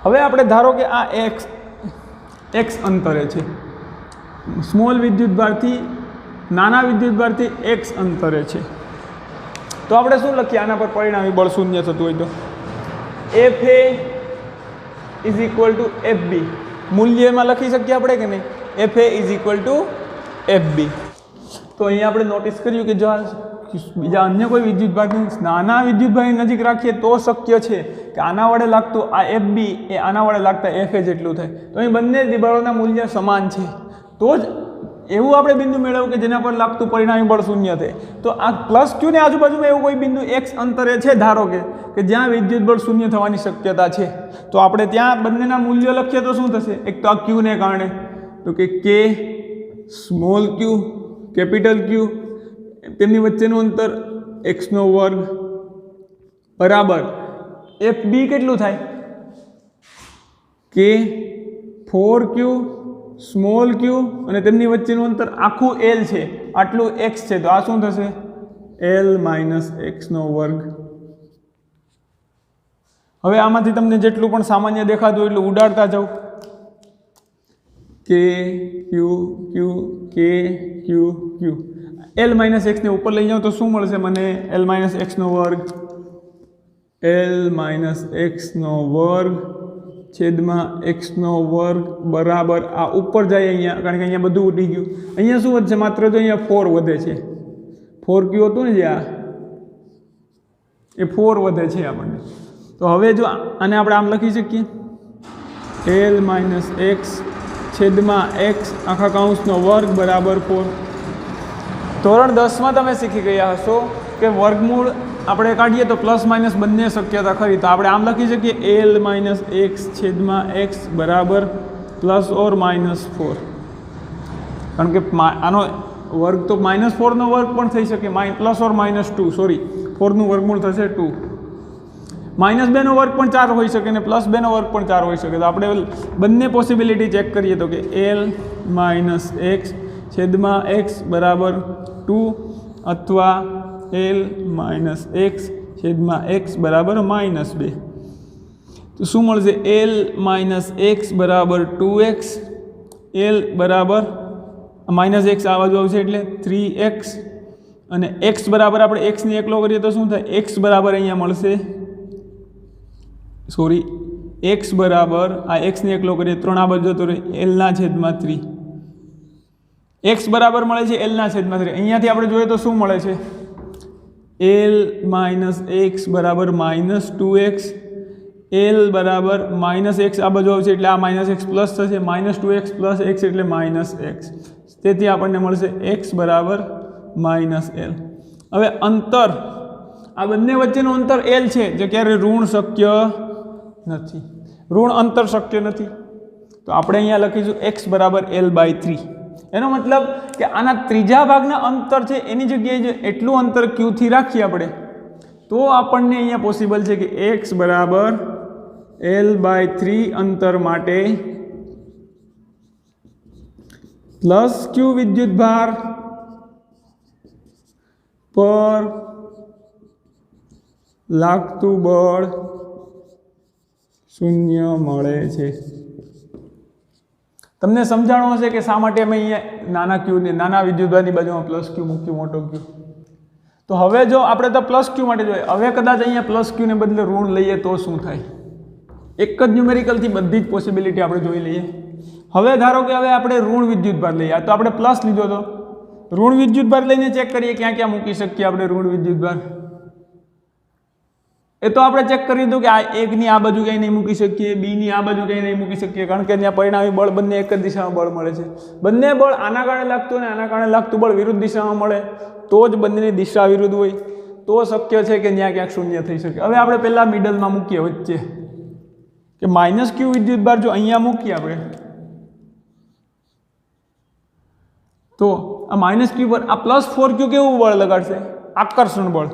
A: હવે આપણે ધારો કે આ x અંતરે છે, સ્મોલ વિદ્યુતભારથી નાના વિદ્યુતભારથી x અંતરે છે, તો આપણે શું લખીએ આના પર પરિણામી બળ શૂન્ય થતું હોય તો? FA = FB મૂલ્યમાં લખી શકીએ આપણે કે નહીં? FA = FB. તો અહીંયા આપણે નોટિસ કર્યું કે જો બીજા અન્ય કોઈ વિદ્યુતભારની નાના વિદ્યુતભારની નજીક રાખીએ તો શક્ય છે કે આના વડે લાગતું આ FB એ આના વડે લાગતા FA જેટલું થાય. તો અહીં બંને બળોના મૂલ્ય સમાન છે તો જ એવું આપણે બિંદુ મેળવ્યું કે જેના પર લાગતું પરિણામી બળ શૂન્ય થાય. તો આ +q ની આજુબાજુમાં એવું કોઈ બિંદુ x અંતરે છે ધારો કે જ્યાં વિદ્યુત બળ શૂન્ય થવાની શક્યતા છે, તો આપણે ત્યાં બંનેના મૂલ્યો લખીએ તો શું થશે? એક તો આ q ને કારણે તો કે k small q capital Q, તેમની વચ્ચેનું અંતર x² બરાબર FB કેટલું થાય? k 4q સ્મોલ q અને તેમની વચ્ચેનું અંતર આખું L છે, આટલું x છે, તો આ શું થશે? L - x². હવે આમાંથી તમને જેટલું પણ સામાન્ય દેખાતું હોય એટલું ઉડાડતા જાઓ. k q q k q q L - x ને ઉપર લઈ જાઉં તો શું મળશે મને? L - x², L - x² છેદમાં એક્સનો વર્ગ બરાબર આ ઉપર જાય અહીંયા, કારણ કે અહીંયા બધું ઉડી ગયું. અહીંયા શું વધશે? માત્ર જો અહીંયા 4 વધે છે. 4q હતું ને જે આ એ 4 વધે છે આપણને. તો હવે જો આને આપણે આમ લખી શકીએ l માઇનસ એક્સ છેદમાં એક્સ આખા કૌંસનો વર્ગ બરાબર 4. ધોરણ 10માં તમે શીખી ગયા હશો કે વર્ગમૂળ આપણે કાઢીએ તો પ્લસ માઇનસ બંને શક્યતા ખરી. તો આપણે આમ લખી શકીએ l માઇનસ એક્સ છેદમાં એક્સ બરાબર પ્લસ ઓર માઇનસ 4. કારણ કે આનો વર્ગ તો -4નો વર્ગ પણ થઈ શકે, પ્લસ ઓર -2, સોરી 4નું વર્ગમૂળ થશે 2. -2નો વર્ગ પણ 4 હોઈ શકે ને +2નો વર્ગ પણ 4 હોઈ શકે. તો આપણે બંને પોસિબિલિટી ચેક કરીએ તો કે l માઇનસ એક્સ છેદમાં એક્સ બરાબર 2 અથવા l માઇનસ એક્સ છેદમાં એક્સ બરાબર -2. તો શું મળશે? l માઇનસ એક્સ બરાબર 2x, l બરાબર માઇનસ એક્સ આ બાજુ આવશે એટલે 3x, અને x બરાબર આપણે એક્સની એકલો કરીએ તો શું થાય? x બરાબર અહીંયા મળશે, સોરી x બરાબર આ એક્સની એકલો કરીએ 3 આ બાજુ જતો રહે lના છેદમાં 3. x બરાબર મળે છે lના છેદમાં 3. અહીંયાથી આપણે જોઈએ તો શું મળે છે? l માઇનસ એક્સ બરાબર -2x, l બરાબર -x આ બાજુ આવશે એટલે આ -x પ્લસ થશે, -2x પ્લસ x એટલે -x. તેથી આપણને મળશે x બરાબર -l. હવે અંતર, આ બંને વચ્ચેનું અંતર l છે જે ક્યારે ઋણ શક્ય નથી, ઋણ અંતર શક્ય નથી. તો આપણે અહીંયા લખીશું x બરાબર l/3. એનો મતલબ કે આના ત્રીજા ભાગના અંતર છે એની જગ્યાએ જો એટલું અંતર q થી રાખીએ આપણે તો આપણને અહીંયા પોસિબલ છે કે x બરાબર l/3 અંતર માટે પ્લસ q વિદ્યુતભાર પર લાગતું બળ 0 મળે છે. તમને સમજાણું હશે કે શા માટે અમે અહીંયા નાના q ને નાના વિદ્યુતભારની બાજુમાં પ્લસ q મૂક્યું, મોટો q. તો હવે જો આપણે તો પ્લસ q માટે જોઈએ, હવે કદાચ અહીંયા પ્લસ q ને બદલે ઋણ લઈએ તો શું થાય? એક જ ન્યુમેરિકલથી બધી જ પોસિબિલિટી આપણે જોઈ લઈએ. હવે ધારો કે હવે આપણે ઋણ વિદ્યુતભાર લઈએ, તો આપણે પ્લસ લીધો તો ઋણ વિદ્યુતભાર લઈને ચેક કરીએ ક્યાં ક્યાં મૂકી શકીએ આપણે ઋણ વિદ્યુતભાર. એ તો આપણે ચેક કરી દીધું કે આ એકની આ બાજુ ક્યાંય નહીં મૂકી શકીએ, બીની આ બાજુ ક્યાંય નહીં મૂકી શકીએ, કારણ કે ત્યાં પરિણામી બળ બંને એક જ દિશામાં બળ મળે છે. બંને બળ આના કારણે લાગતું અને આના કારણે લાગતું બળ વિરુદ્ધ દિશામાં મળે તો જ બંનેની દિશા વિરુદ્ધ હોય તો શક્ય છે કે ત્યાં ક્યાંક શૂન્ય થઈ શકે. હવે આપણે પહેલાં મિડલમાં મૂકીએ વચ્ચે કે -q વિદ્યુતભાર જો અહીંયા મૂકીએ આપણે તો આ -q પર આ +4q કેવું બળ લગાડશે? આકર્ષણ બળ.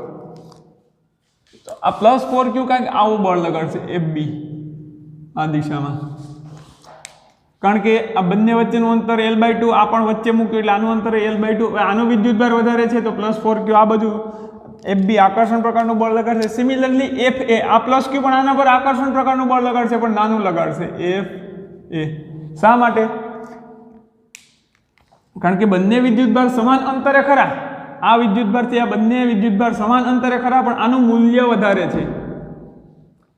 A: આ +4q કાંઈક આવું બળ લગાડશે FB આ દિશામાં, કારણ કે આ બંને વચ્ચેનું અંતર l/2, આ પણ વચ્ચે મૂક્યું એટલે આનું અંતર l/2. આનો વિદ્યુતભાર વધારે છે તો +4q આ બાજુ FB આકર્ષણ પ્રકારનું બળ લગાડશે. સિમિલરલી FA આ +q પણ આના પર આકર્ષણ પ્રકારનું બળ લગાડશે પણ નાનું લગાડશે FA. શા માટે? કારણ કે બંને વિદ્યુતભાર સમાન અંતરે ખરા, આ વિદ્યુતભારથી આ બંને વિદ્યુતભાર સમાન અંતરે ખરા પણ આનું મૂલ્ય વધારે છે,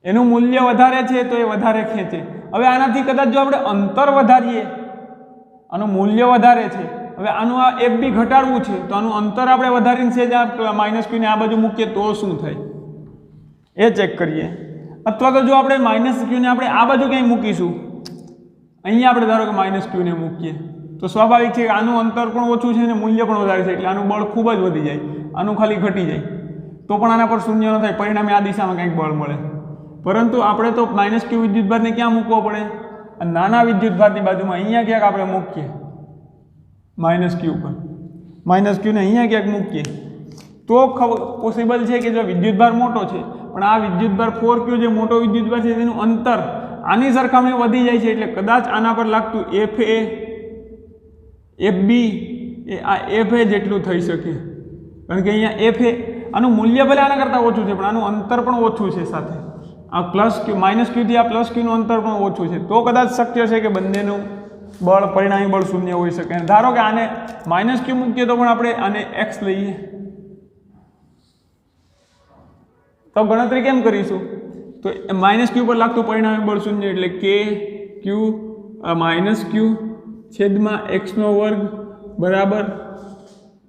A: એનું મૂલ્ય વધારે છે તો એ વધારે ખેંચે. હવે આનાથી કદાચ જો આપણે અંતર વધારીએ, આનું મૂલ્ય વધારે છે, હવે આનું આ FB ઘટાડવું છે તો આનું અંતર આપણે વધારીને છે જ આ -q ને આ બાજુ મૂકીએ તો શું થાય એ ચેક કરીએ. અથવા તો જો આપણે -q ને આપણે આ બાજુ ક્યાંય મૂકીશું, અહીંયા આપણે ધારો કે -q ને મૂકીએ તો સ્વાભાવિક છે કે આનું અંતર પણ ઓછું છે અને મૂલ્ય પણ વધારે છે એટલે આનું બળ ખૂબ જ વધી જાય, આનું ખાલી ઘટી જાય તો પણ આના પર શૂન્ય ન થાય, પરિણામે આ દિશામાં કંઈક બળ મળે. પરંતુ આપણે તો -q વિદ્યુતભારને ક્યાં મૂકવો પડે? નાના વિદ્યુતભારની બાજુમાં અહીંયા ક્યાંક આપણે મૂકીએ -q પર, -q ને અહીંયા ક્યાંક મૂકીએ તો પોસિબલ છે કે જો વિદ્યુતભાર મોટો છે પણ આ વિદ્યુતભાર 4q જે મોટો વિદ્યુતભાર છે તેનું અંતર આની સરખામણી વધી જાય છે એટલે કદાચ આના પર લાગતું FA FB એ આ FA જેટલું થઈ શકે. કારણ કે અહીંયા FA આનું મૂલ્ય ભલે આના કરતાં ઓછું છે પણ આનું અંતર પણ ઓછું છે, સાથે આ +q -q થી આ +q નું અંતર પણ ઓછું છે તો કદાચ શક્ય છે કે બંનેનું બળ પરિણામી બળ શૂન્ય હોઈ શકે. ધારો કે આને -q મૂકીએ તો પણ આપણે આને x લઈએ તો ગણતરી કેમ કરીશું તો માઇનસ ક્યુ પર લાગતું પરિણામી બળ શૂન્ય એટલે કે ક્યુ માઇનસ ક્યુ છેદમાં એક્સનો વર્ગ બરાબર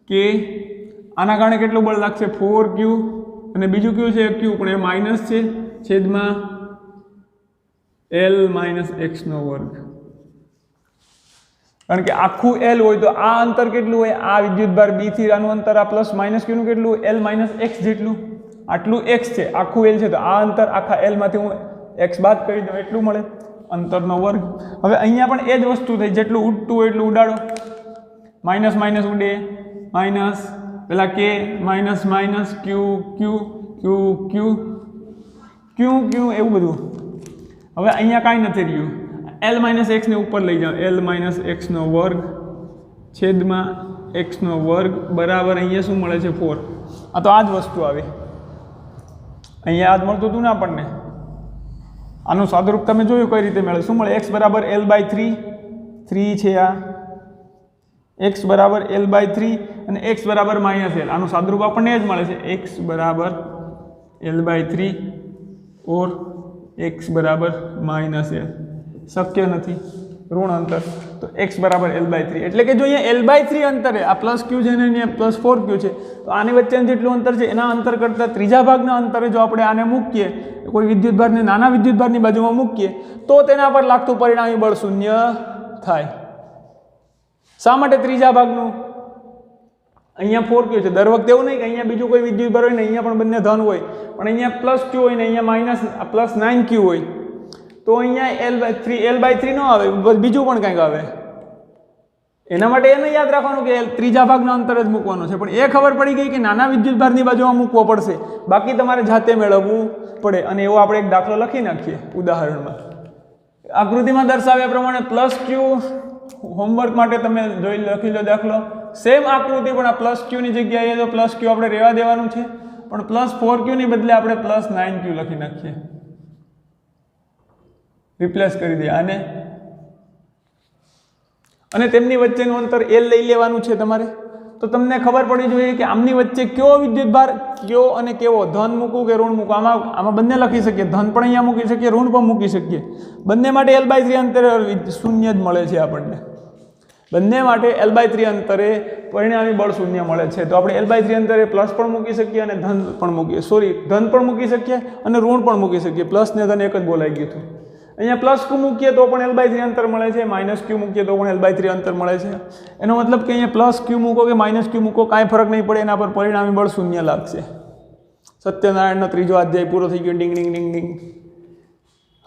A: કે આના કારણે કેટલું બળ લાગશે 4q અને બીજું કયું છે ક્યુ પણ એ માઇનસ છે છેદમાં l માઇનસ એક્સનો વર્ગ કારણ કે આખું l હોય તો આ અંતર કેટલું હોય આ વિદ્યુતભાર b થી આનું અંતર આ પ્લસ માઇનસ ક્યુનું કેટલું l માઇનસ એક્સ જેટલું આટલું x છે આખું l છે તો આ અંતર આખા l માંથી હું x બાદ કરી દઉં એટલું મળે અંતરનો વર્ગ હવે અહીંયા પણ એ જ વસ્તુ થઈ જેટલું ઉડતું હોય એટલું ઉડાડો માઇનસ માઇનસ ઉડે માઇનસ પેલા કે માઇનસ માઇનસ ક્યુ ક્યુ ક્યુ ક્યુ ક્યુ ક્યુ એવું બધું હવે અહીંયા કાંઈ નથી રહ્યું l માઇનસ એક્સને ઉપર લઈ જાઓ l માઇનસ એક્સનો વર્ગ છેદમાં એક્સનો વર્ગ બરાબર અહીંયા શું મળે છે 4 આ તો આ જ વસ્તુ આવી અહીંયા આ જ મળતું હતું ને આપણને આનું સાદુરૂપ તમે જોયું કઈ રીતે મળે શું મળે x બરાબર l/3 3 છે આ x બરાબર l/3 અને x બરાબર -l આનું સાદુરૂપ આપણને એ જ મળે છે x બરાબર l/3 ઓર x બરાબર -l શક્ય નથી ઋણ અંતર તો x બરાબર l/3 એટલે કે જો અહીંયા l/3 અંતરે આ પ્લસ ક્યુ છે ને અહીંયા પ્લસ 4q છે તો આની વચ્ચેનું જેટલું અંતર છે એના અંતર કરતાં ત્રીજા ભાગના અંતરે જો આપણે આને મૂકીએ કોઈ વિદ્યુતભારને નાના વિદ્યુતભારની બાજુમાં મૂકીએ તો તેના પર લાગતું પરિણામી બળ શૂન્ય થાય શા માટે ત્રીજા ભાગનું અહીંયા 4q છે દર વખતે એવું નહીં કે અહીંયા બીજું કોઈ વિદ્યુતભાર હોય ને અહીંયા પણ બંને ધન હોય પણ અહીંયા પ્લસ q હોય ને અહીંયા માઇનસ પ્લસ 9q હોય તો અહીંયા l/3 ન આવે બીજું પણ કંઈક આવે એના માટે એને યાદ રાખવાનું કે ત્રીજા ભાગના અંતર જ મૂકવાનો છે પણ એ ખબર પડી ગઈ કે નાના વિદ્યુતભારની બાજુમાં મૂકવો પડશે બાકી તમારે જાતે મેળવવું પડે અને એવો આપણે એક દાખલો લખી નાખીએ ઉદાહરણમાં આકૃતિમાં દર્શાવ્યા પ્રમાણે પ્લસ ક્યુ હોમવર્ક માટે તમે જોઈ લખી લો દાખલો સેમ આકૃતિ પણ આ પ્લસ ક્યુની જગ્યાએ તો પ્લસ ક્યુ આપણે રહેવા દેવાનું છે પણ પ્લસ 4q ની બદલે આપણે પ્લસ 9q લખી નાખીએ રિપ્લેસ કરી દે આને અને તેમની વચ્ચેનું અંતર l લઈ લેવાનું છે તમારે તો તમને ખબર પડી જોઈએ કે આમની વચ્ચે કયો વિદ્યુતભાર કયો અને કેવો ધન મૂકવું કે ઋણ મૂકવું આમાં બંને લખી શકીએ ધન પણ અહીંયા મૂકી શકીએ ઋણ પણ મૂકી શકીએ બંને માટે l/3 અંતરે શૂન્ય જ મળે છે આપણને બંને માટે l/3 અંતરે પરિણામી બળ શૂન્ય મળે છે તો આપણે l/3 અંતરે પ્લસ પણ મૂકી શકીએ અને ધન પણ ધન પણ મૂકી શકીએ અને ઋણ પણ મૂકી શકીએ પ્લસ ને ધન એક જ બોલાઈ ગયું હતું અહીંયા પ્લસ q મૂકીએ તો પણ l/3 અંતર મળે છે માઇનસ q મૂકીએ તો પણ l/3 અંતર મળે છે એનો મતલબ કે અહીંયા પ્લસ q મૂકો કે માઇનસ q મૂકો કાંઈ ફરક નહીં પડે એના પર પરિણામી બળ શૂન્ય લાગશે સત્યનારાયણનો ત્રીજો અધ્યાય પૂરો થઈ ગયો ડિંગ ડિંગ ડિંગ ડિંગ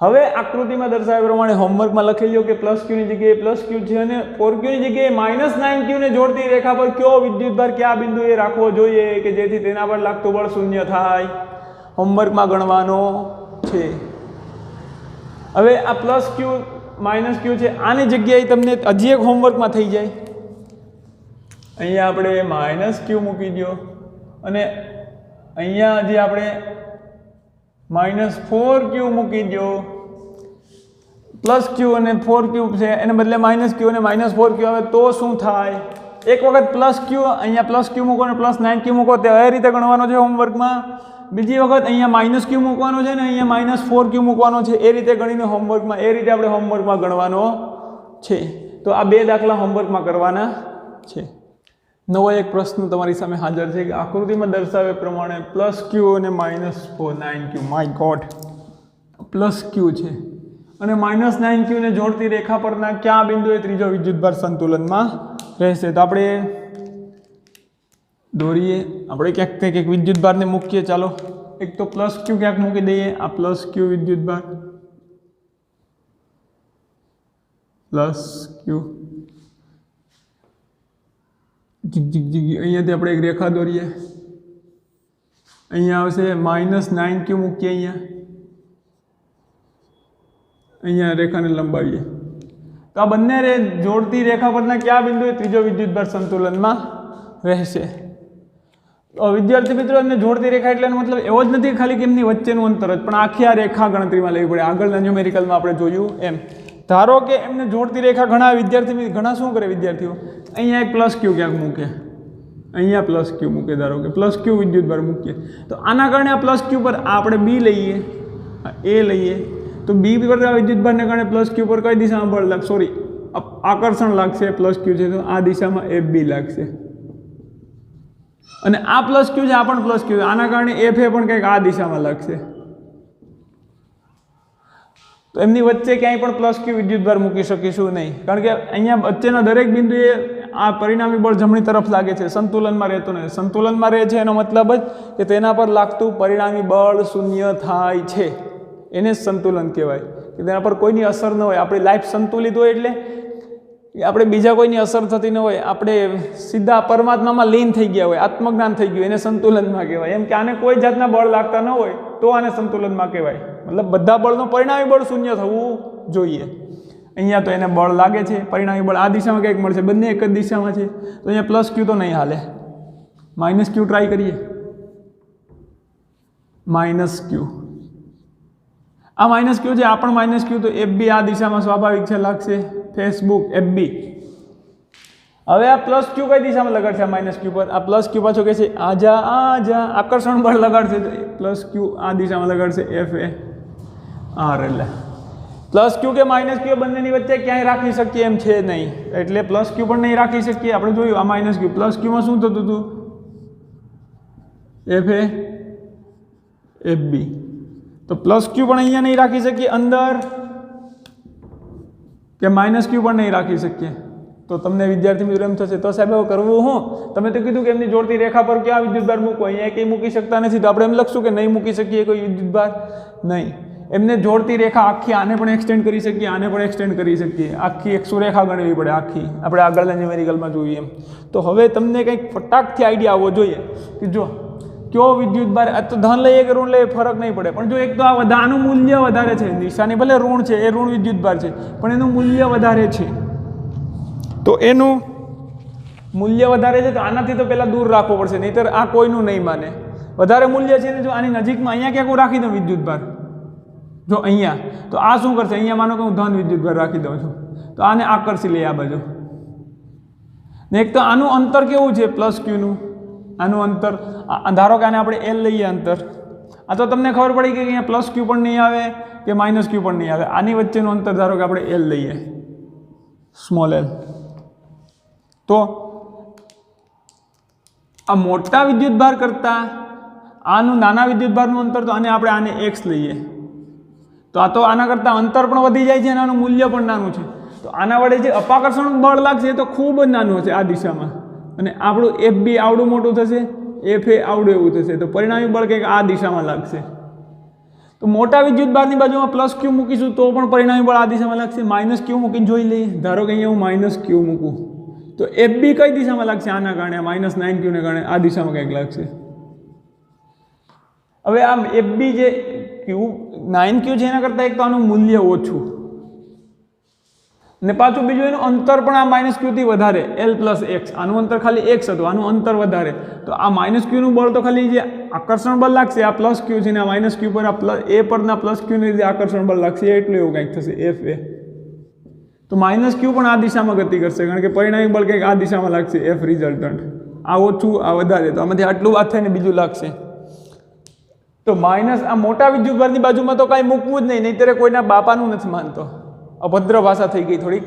A: હવે આકૃતિમાં દર્શાવ્યા પ્રમાણે હોમવર્કમાં લખી લો કે પ્લસ q ની જગ્યાએ પ્લસ q છે અને 4q ની જગ્યાએ -9q ને જોડતી રેખા પર કયો વિદ્યુતભાર કયા બિંદુએ રાખવો જોઈએ કે જેથી તેના પર લાગતું બળ શૂન્ય થાય હોમવર્કમાં ગણવાનો છે હવે આ પ્લસ ક્યુ માઇનસ ક્યુ છે આની જગ્યાએ તમને હજી એક હોમવર્કમાં થઈ જાય અહીંયા આપણે માઇનસ ક્યુ મૂકી દો અને અહીંયા હજી આપણે -4q મૂકી દો પ્લસ ક્યુ અને 4q છે એને બદલે માઇનસ ક્યુ અને -4q આવે તો શું થાય એક વખત પ્લસ ક્યુ અહીંયા પ્લસ ક્યુ મૂકો અને પ્લસ 9q મૂકો તે એ રીતે ગણવાનો છે હોમવર્કમાં બીજી વખત અહીંયા -q મૂકવાનો છે ને અહીંયા -4q મૂકવાનો છે એ રીતે ગણીને હોમવર્કમાં એ રીતે આપણે હોમવર્કમાં ગણવાનો છે તો આ બે દાખલા હોમવર્કમાં કરવાના છે નવો એક પ્રશ્ન તમારી સામે હાજર છે કે આકૃતિમાં દર્શાવ્યા પ્રમાણે પ્લસ ક્યુ અને -9q માય ગોડ પ્લસ ક્યુ છે અને -9q ને જોડતી રેખા પરના કયા બિંદુએ ત્રીજો વિદ્યુતભાર સંતુલનમાં રહેશે તો આપણે દોરીએ આપણે ક્યાંક એક વિદ્યુતભારને મૂકીએ ચાલો એક તો પ્લસ ક્યુ ક્યાંક મૂકી દઈએ આ પ્લસ ક્યુ વિદ્યુતભાર પ્લસ ક્યુ અહીંયાથી આપણે એક રેખા દોરીએ અહીંયા આવશે -9q મૂકીએ અહીંયા રેખાને લંબાવીએ તો આ બંને જોડતી રેખા પરના કયા બિંદુએ ત્રીજો વિદ્યુતભાર સંતુલનમાં રહેશે વિદ્યાર્થી મિત્રો એમને જોડતી રેખા એટલે મતલબ એવો જ નથી ખાલી કે એમની વચ્ચેનું અંતર જ પણ આખી આ રેખા ગણતરીમાં લેવી પડે આગળના ન્યુમેરિકલમાં આપણે જોયું એમ ધારો કે એમને જોડતી રેખા ઘણા શું કરે વિદ્યાર્થીઓ અહીંયા એક પ્લસ ક્યુ ક્યાંક મૂકે અહીંયા પ્લસ ક્યુ મૂકે ધારો કે પ્લસ ક્યુ વિદ્યુતભાર મૂકીએ તો આના કારણે આ પ્લસ ક્યુ પર આપણે બી લઈએ એ લઈએ તો બી પર વિદ્યુતભારને કારણે પ્લસ ક્યુ પર કઈ દિશામાં બળ લાગશે, સોરી આકર્ષણ લાગશે, પ્લસ ક્યુ છે તો આ દિશામાં એફ બી લાગશે, અને આ પ્લસ ક્યુ છે, આ પણ પ્લસ ક્યુ છે, આના કારણે એફ એ પણ કંઈક આ દિશામાં લાગશે. તો એમની વચ્ચે ક્યાંય પણ પ્લસ ક્યુ વિદ્યુતભાર મૂકી શકીશું નહીં, કારણ કે અહીંયા વચ્ચેના દરેક બિંદુએ આ પરિણામી બળ જમણી તરફ લાગે છે, સંતુલનમાં રહેતો નથી. સંતુલનમાં રહે છે એનો મતલબ જ કે તેના પર લાગતું પરિણામી બળ શૂન્ય થાય છે, એને જ સંતુલન કહેવાય, કે તેના પર કોઈની અસર ન હોય. આપણી લાઈફ સંતુલિત હોય એટલે આપણે બીજા કોઈની અસર થતી ન હોય, આપણે સીધા પરમાત્મામાં લીન થઈ ગયા હોય, આત્મજ્ઞાન થઈ ગયું, એને સંતુલનમાં કહેવાય. એમ કે આને કોઈ જાતના બળ લાગતા ન હોય તો આને સંતુલનમાં કહેવાય. મતલબ બધા બળનું પરિણામી બળ શૂન્ય થવું જોઈએ. અહીંયા તો એને બળ લાગે છે, પરિણામી બળ આ દિશામાં કંઈક મળશે, બંને એક જ દિશામાં છે, તો અહીંયા પ્લસ ક્યુ તો નહીં હાલે, માઇનસ ક્યુ ટ્રાય કરીએ. માઇનસ ક્યુ, આ માઇનસ ક્યુ છે, આ પણ માઇનસ ક્યુ, તો એફ બી આ દિશામાં સ્વાભાવિક છે લાગશે, ફેસબુક એફ બી. હવે આ પ્લસ ક્યુ કઈ દિશામાં લગાડશે? આ માઇનસ ક્યુ પર. આ પ્લસ ક્યુ પાછો કહે છે આજા આકર્ષણ બળ લગાડશે, તો પ્લસ ક્યુ આ દિશામાં લગાડશે, એફ એ આર. એટલે પ્લસ ક્યુ કે માઇનસ ક્યુ બંનેની વચ્ચે ક્યાંય રાખી શકીએ એમ છે નહીં, એટલે પ્લસ ક્યુ પણ નહીં રાખી શકીએ. આપણે જોયું આ માઇનસ ક્યુ, પ્લસ ક્યુમાં શું થતું હતું? એફ એ એફ બી. તો પ્લસ ક્યુ પણ અહીંયા નહીં રાખી શકીએ અંદર, કે માઇનસ ક્યુ પણ નહીં રાખી શકીએ. તો તમને વિદ્યાર્થી મિત્રો એમ થશે તો સાહેબ હવે કરવું હું? તમે તો કીધું કે એમની જોડતી રેખા પર ક્યાં વિદ્યુતભાર મૂકો, અહીંયા કંઈ મૂકી શકતા નથી, તો આપણે એમ લખશું કે નહીં મૂકી શકીએ કોઈ વિદ્યુતભાર? નહીં. એમને જોડતી રેખા આખી આને પણ એક્સટેન્ડ કરી શકીએ, આને પણ એક્સટેન્ડ કરી શકીએ, આખી 100 રેખા ગણવી પડે આખી, આપણે આગળના ન્યુમેરિકલમાં જોઈએ એમ. તો હવે તમને કંઈક ફટાકથી આઈડિયા આવવો જોઈએ કે જો કયો વિદ્યુતભાર, આ તો ધન લઈએ કે ઋણ લઈએ ફરક નહીં પડે, પણ જો એક તો આનું મૂલ્ય વધારે છે, નિશાની ભલે ઋણ છે, એ ઋણ વિદ્યુતભાર છે, પણ એનું મૂલ્ય વધારે છે, તો એનું મૂલ્ય વધારે છે તો આનાથી તો પહેલાં દૂર રાખવો પડશે, નહીંતર આ કોઈનું નહીં માને. વધારે મૂલ્ય છે ને જો આની નજીકમાં અહીંયા ક્યાંક હું રાખી દઉં વિદ્યુતભાર, જો અહીંયા, તો આ શું કરશે? અહીંયા માનો કે હું ધન વિદ્યુતભાર રાખી દઉં છું, તો આને આકર્ષી લઈએ આ બાજુ. ને એક તો આનું અંતર કેવું છે પ્લસ ક્યુનું, આનું અંતર ધારો કે આને આપણે એલ લઈએ અંતર, આ તો તમને ખબર પડી કે અહીંયા પ્લસ ક્યુ પણ નહીં આવે કે માઇનસ ક્યુ પણ નહીં આવે, આની વચ્ચેનું અંતર ધારો કે આપણે એલ લઈએ, સ્મોલ એલ. તો આ મોટા વિદ્યુતભાર કરતાં આનું નાના વિદ્યુતભારનું અંતર, તો આને એક્સ લઈએ, તો આ તો આના કરતાં અંતર પણ વધી જાય છે અને આનું મૂલ્ય પણ નાનું છે. તો આના વડે જે અપાકર્ષણ બળ લાગશે એ તો ખૂબ જ નાનું હશે આ દિશામાં, અને આપણું એફ બી આવડું મોટું થશે, એફ એ આવડું એવું થશે, તો પરિણામી બળ કંઈક આ દિશામાં લાગશે. તો મોટા વિદ્યુતભારની બાજુમાં પ્લસ ક્યુ મૂકીશું તો પણ પરિણામી બળ આ દિશામાં લાગશે. માઇનસ ક્યુ મૂકીને જોઈ લઈએ, ધારો કે અહીંયા હું માઇનસ ક્યુ મૂકું તો એફ બી કઈ દિશામાં લાગશે? આના કારણે -9 ક્યુને કારણે આ દિશામાં કંઈક લાગશે. હવે આ એફ બી જે ક્યુ 9 ક્યુ છે એના કરતાં એક તો આનું મૂલ્ય ઓછું, ને પાછું બીજું એનું અંતર પણ આ માઇનસ ક્યુથી વધારે, એલ પ્લસ એક્સ. આનું અંતર ખાલી એક્સ હતું, આનું અંતર વધારે, તો આ માઇનસ ક્યુનું બળ તો ખાલી જે આકર્ષણ બળ લાગશે આ પ્લસ ક્યુ છે ને આ માઇનસ ક્યુ પર આ પ્લસ એ પરના પ્લસ ક્યુને લીધે આકર્ષણ બળ લાગશે, એટલું એવું કંઈક થશે એફ એ. તો માઇનસ ક્યુ પણ આ દિશામાં ગતિ કરશે, કારણ કે પરિણામી બળ કંઈક આ દિશામાં લાગશે, એફ રિઝલ્ટન્ટ. આ ઓછું આ વધારે, તો આમાંથી આટલું વાત થઈને બીજું લાગશે. તો માઇનસ આ મોટા વિદ્યુતભારની બાજુમાં તો કાંઈ મૂકવું જ નહીં, નહીંતર કોઈના બાપાનું નથી માનતો. અભદ્ર ભાષા થઈ ગઈ થોડીક,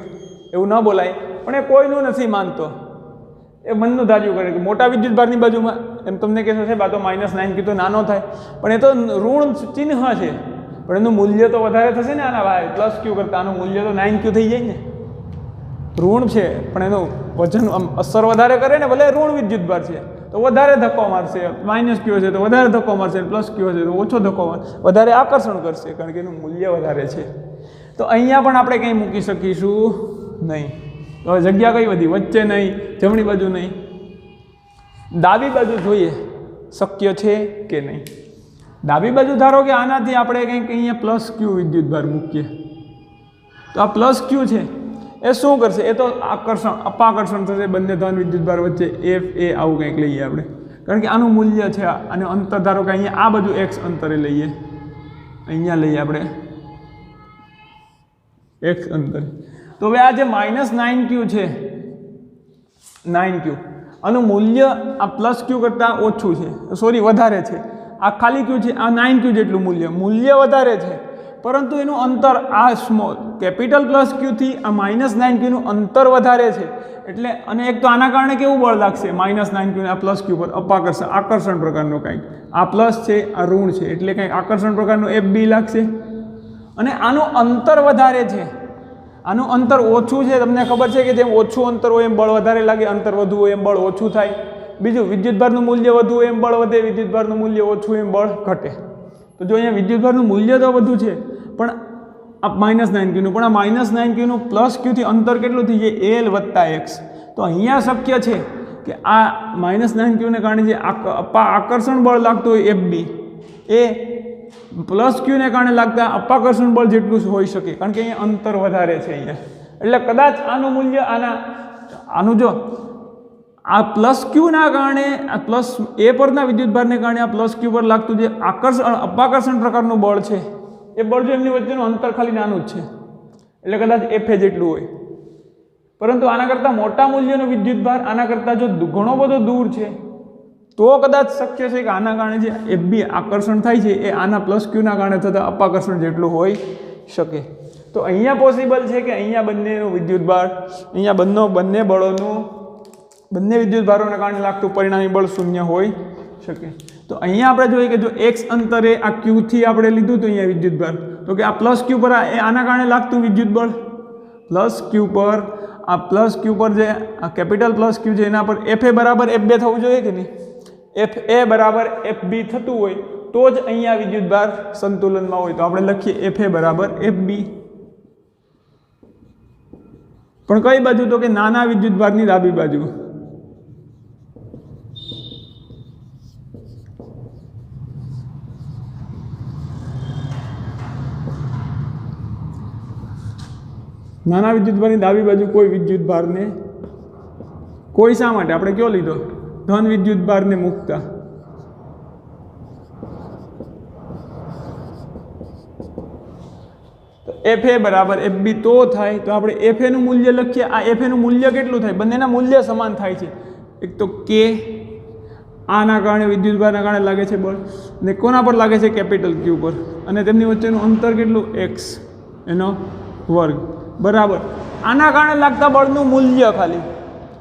A: એવું ન બોલાય, પણ એ કોઈનું નથી માનતો, એ મનનું ધાર્યું કરે કે મોટા વિદ્યુતભારની બાજુમાં એમ તમને કહેશો સાહેબ આ તો -9 ક્યુ તો નાનો થાય, પણ એ તો ઋણ ચિહ્ન છે, પણ એનું મૂલ્ય તો વધારે થશે ને આના ભાઈ પ્લસ ક્યુ કરતાં, આનું મૂલ્ય તો 9 ક્યુ થઈ જાય ને. ઋણ છે પણ એનું વજન અસર વધારે કરે ને, ભલે ઋણ વિદ્યુતભાર છે તો વધારે ધક્કો મારશે, માઇનસ ક્યુ છે તો વધારે ધક્કો મારશે, પ્લસ ક્યુ છે તો ઓછો ધક્કો મારશે, વધારે આકર્ષણ કરશે, કારણ કે એનું મૂલ્ય વધારે છે. તો અહીંયા પણ આપણે કંઈ મૂકી શકીશું નહીં. તો હવે જગ્યા કઈ વધી? વચ્ચે નહીં, જમણી બાજુ નહીં, ડાબી બાજુ જોઈએ શક્ય છે કે નહીં. ડાબી બાજુ ધારો કે આનાથી આપણે કંઈક અહીંયા પ્લસ ક્યુ વિદ્યુતભાર મૂકીએ, તો આ પ્લસ ક્યુ છે એ શું કરશે? એ તો અપાકર્ષણ થશે બંને ધન વિદ્યુતભાર વચ્ચે, એફ એ આવું કંઈક લઈએ આપણે, કારણ કે આનું મૂલ્ય છે અને અંતર ધારો કે અહીંયા આ બાજુ એક્સ અંતરે લઈએ, અહીંયા લઈએ આપણે એક્સ અંતરે. તો હવે આ જે -9 ક્યુ છે, 9 ક્યુ, આનું મૂલ્ય આ પ્લસ ક્યુ કરતાં ઓછું છે, સોરી વધારે છે, આ ખાલી ક્યુ છે, આ 9Q જેટલું મૂલ્ય વધારે છે, પરંતુ એનું અંતર આ સ્મોલ કેપિટલ પ્લસ ક્યુથી આ -9Qનું અંતર વધારે છે. એટલે અને એક તો આના કારણે કેવું બળ લાગશે, -9Q આ પ્લસ ક્યુ પર આકર્ષણ પ્રકારનું કંઈક, આ પ્લસ છે આ ઋણ છે એટલે કંઈક આકર્ષણ પ્રકારનું FB લાગશે. અને આનું અંતર વધારે છે, આનું અંતર ઓછું છે. તમને ખબર છે કે જેમ ઓછું અંતર હોય એમ બળ વધારે લાગે, અંતર વધુ હોય એમ બળ ઓછું થાય. બીજું વિદ્યુતભારનું મૂલ્ય વધુ હોય એમ બળ વધે, વિદ્યુતભારનું મૂલ્ય ઓછું એમ બળ ઘટે. તો જો અહીંયા વિદ્યુતભારનું મૂલ્ય તો વધુ છે પણ આ -9Qનું, પણ આ -9Qનું પ્લસ ક્યુથી અંતર કેટલું થઈ જાય, L + X. તો અહીંયા શક્ય છે કે આ -9Qને કારણે જે આકર્ષણ બળ લાગતું હોય FB એ પ્લસ ક્યુને કારણે લાગતા અપાકર્ષણ બળ જેટલું હોઈ શકે, કારણ કે અહીંયા અંતર વધારે છે અહીંયા. એટલે કદાચ આનું મૂલ્ય આનું જો આ પ્લસ ક્યુના કારણે આ પ્લસ એ પરના વિદ્યુતભારને કારણે આ પ્લસ ક્યુ પર લાગતું જે અપાકર્ષણ પ્રકારનું બળ છે એ બળ જો એમની વચ્ચેનું અંતર ખાલી નાનું જ છે એટલે કદાચ FA જેટલું હોય. પરંતુ આના કરતાં મોટા મૂલ્યનો વિદ્યુતભાર આના કરતાં જો ઘણો બધો દૂર છે તો કદાચ શક્ય છે કે આના કારણે જે FB આકર્ષણ થાય છે એ આના પ્લસ ક્યુના કારણે થતા અપાકર્ષણ જેટલું હોઈ શકે. તો અહીંયા પોસિબલ છે કે અહીંયા બંનેનું વિદ્યુતભાર, અહીંયા બંને વિદ્યુતભારોને કારણે લાગતું પરિણામી બળ શૂન્ય હોઈ શકે. તો અહીંયા આપણે જોઈએ કે જો x અંતરે આ ક્યુથી આપણે લીધું હતું અહીંયા વિદ્યુતભાર, તો કે આ પ્લસ ક્યુ પર આના કારણે લાગતું વિદ્યુતબળ પ્લસ ક્યુ પર જે આ કેપિટલ પ્લસ ક્યુ છે એના પર FA બરાબર FB થવું જોઈએ કે નહીં, FA બરાબર FB થતું હોય તો જ અહીંયા વિદ્યુતભાર સંતુલનમાં હોય. તો આપણે લખીએ FA બરાબર FB. પણ કઈ બાજુ, તો કે નાના વિદ્યુતભારની ડાબી બાજુ. નાના વિદ્યુતભારની ડાબી બાજુ કોઈ વિદ્યુતભારને, કોઈ શા માટે આપણે કયો લીધો, ધન વિદ્યુતભારને મૂકતા. તો FA બરાબર FB તો થાય, તો આપણે FA નું મૂલ્ય લખીએ. આ FA નું મૂલ્ય કેટલું થાય, બંનેના મૂલ્ય સમાન થાય છે. એક તો K આના કારણે વિદ્યુતભારના કારણે લાગે છે બળ, ને કોના પર લાગે છે, કેપિટલ Q પર, અને તેમની વચ્ચેનું અંતર કેટલું, x એનો વર્ગ બરાબર આના કારણે લાગતા બળનું મૂલ્ય, ખાલી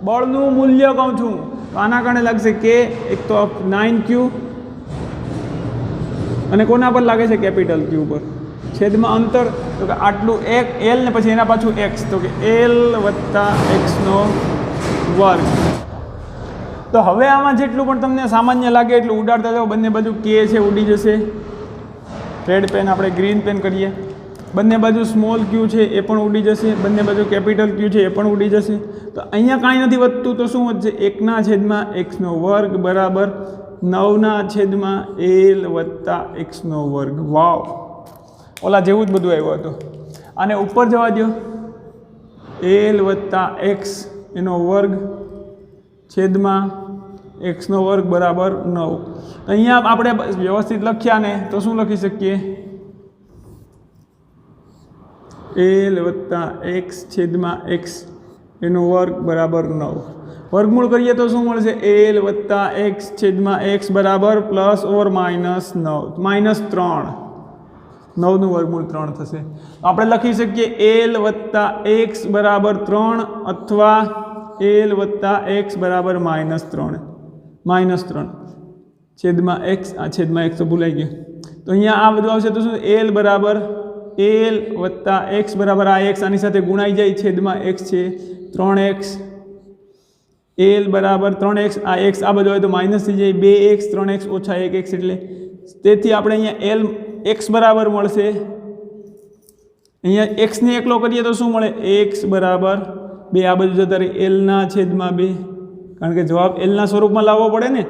A: બળનું મૂલ્ય કહું છું. તો આના કારણે લાગશે K, એક તો 9Q અને કોના પર લાગે છે, કેપિટલ Q પર, છેદમાં અંતર તો કે આટલું એક L ને પછી એના પાછું x, તો કે L + x નો વર્ગ. તો હવે આમાં જેટલું પણ તમને સામાન્ય લાગે એટલું ઉડાડતા જાઓ. બંને બાજુ K છે ઉડી જશે, રેડ પેન આપણે ગ્રીન પેન કરીએ. બંને બાજુ સ્મોલ ક્યુ છે એ પણ ઉડી જશે, બંને બાજુ કેપિટલ ક્યુ છે એ પણ ઉડી જશે. તો અહીંયા કાંઈ નથી વધતું, તો શું વધશે, 1/x નો વર્ગ બરાબર 9/L + x નો વર્ગ. વાવ, ઓલા જેવું જ બધું આવ્યું હતું. આને ઉપર જવા દો, L + x એનો વર્ગ છેદમાં x નો વર્ગ બરાબર 9. અહીંયા આપણે વ્યવસ્થિત લખ્યા ને તો શું લખી શકીએ, L + x છેદમાં x એનો વર્ગ બરાબર 9. વર્ગમૂળ કરીએ તો શું મળશે, L + x છેદમાં x બરાબર +/- 9 -3. 9નું વર્ગમૂળ 3 થશે. આપણે લખી શકીએ L + x બરાબર 3 અથવા L + x બરાબર -3 છેદમાં x, આ છેદમાં x તો ભૂલાઈ ગયું. તો અહીંયા આ બધું આવશે તો શું, L + x બરાબર આ x આની સાથે ગુણાઈ જાય, છેદમાં x છે 3x, L બરાબર 3x, આ x આ બધું હોય તો માઇનસ થઈ જાય, 2x 3x ઓછા 1x, એટલે તેથી આપણે અહીંયા L x બરાબર મળશે. અહીંયા x ને એકલો કરીએ તો શું મળે, x બરાબર 2, આ બધું જતા રહે L/2, કારણ કે જવાબ Lના સ્વરૂપમાં લાવવો પડે ને,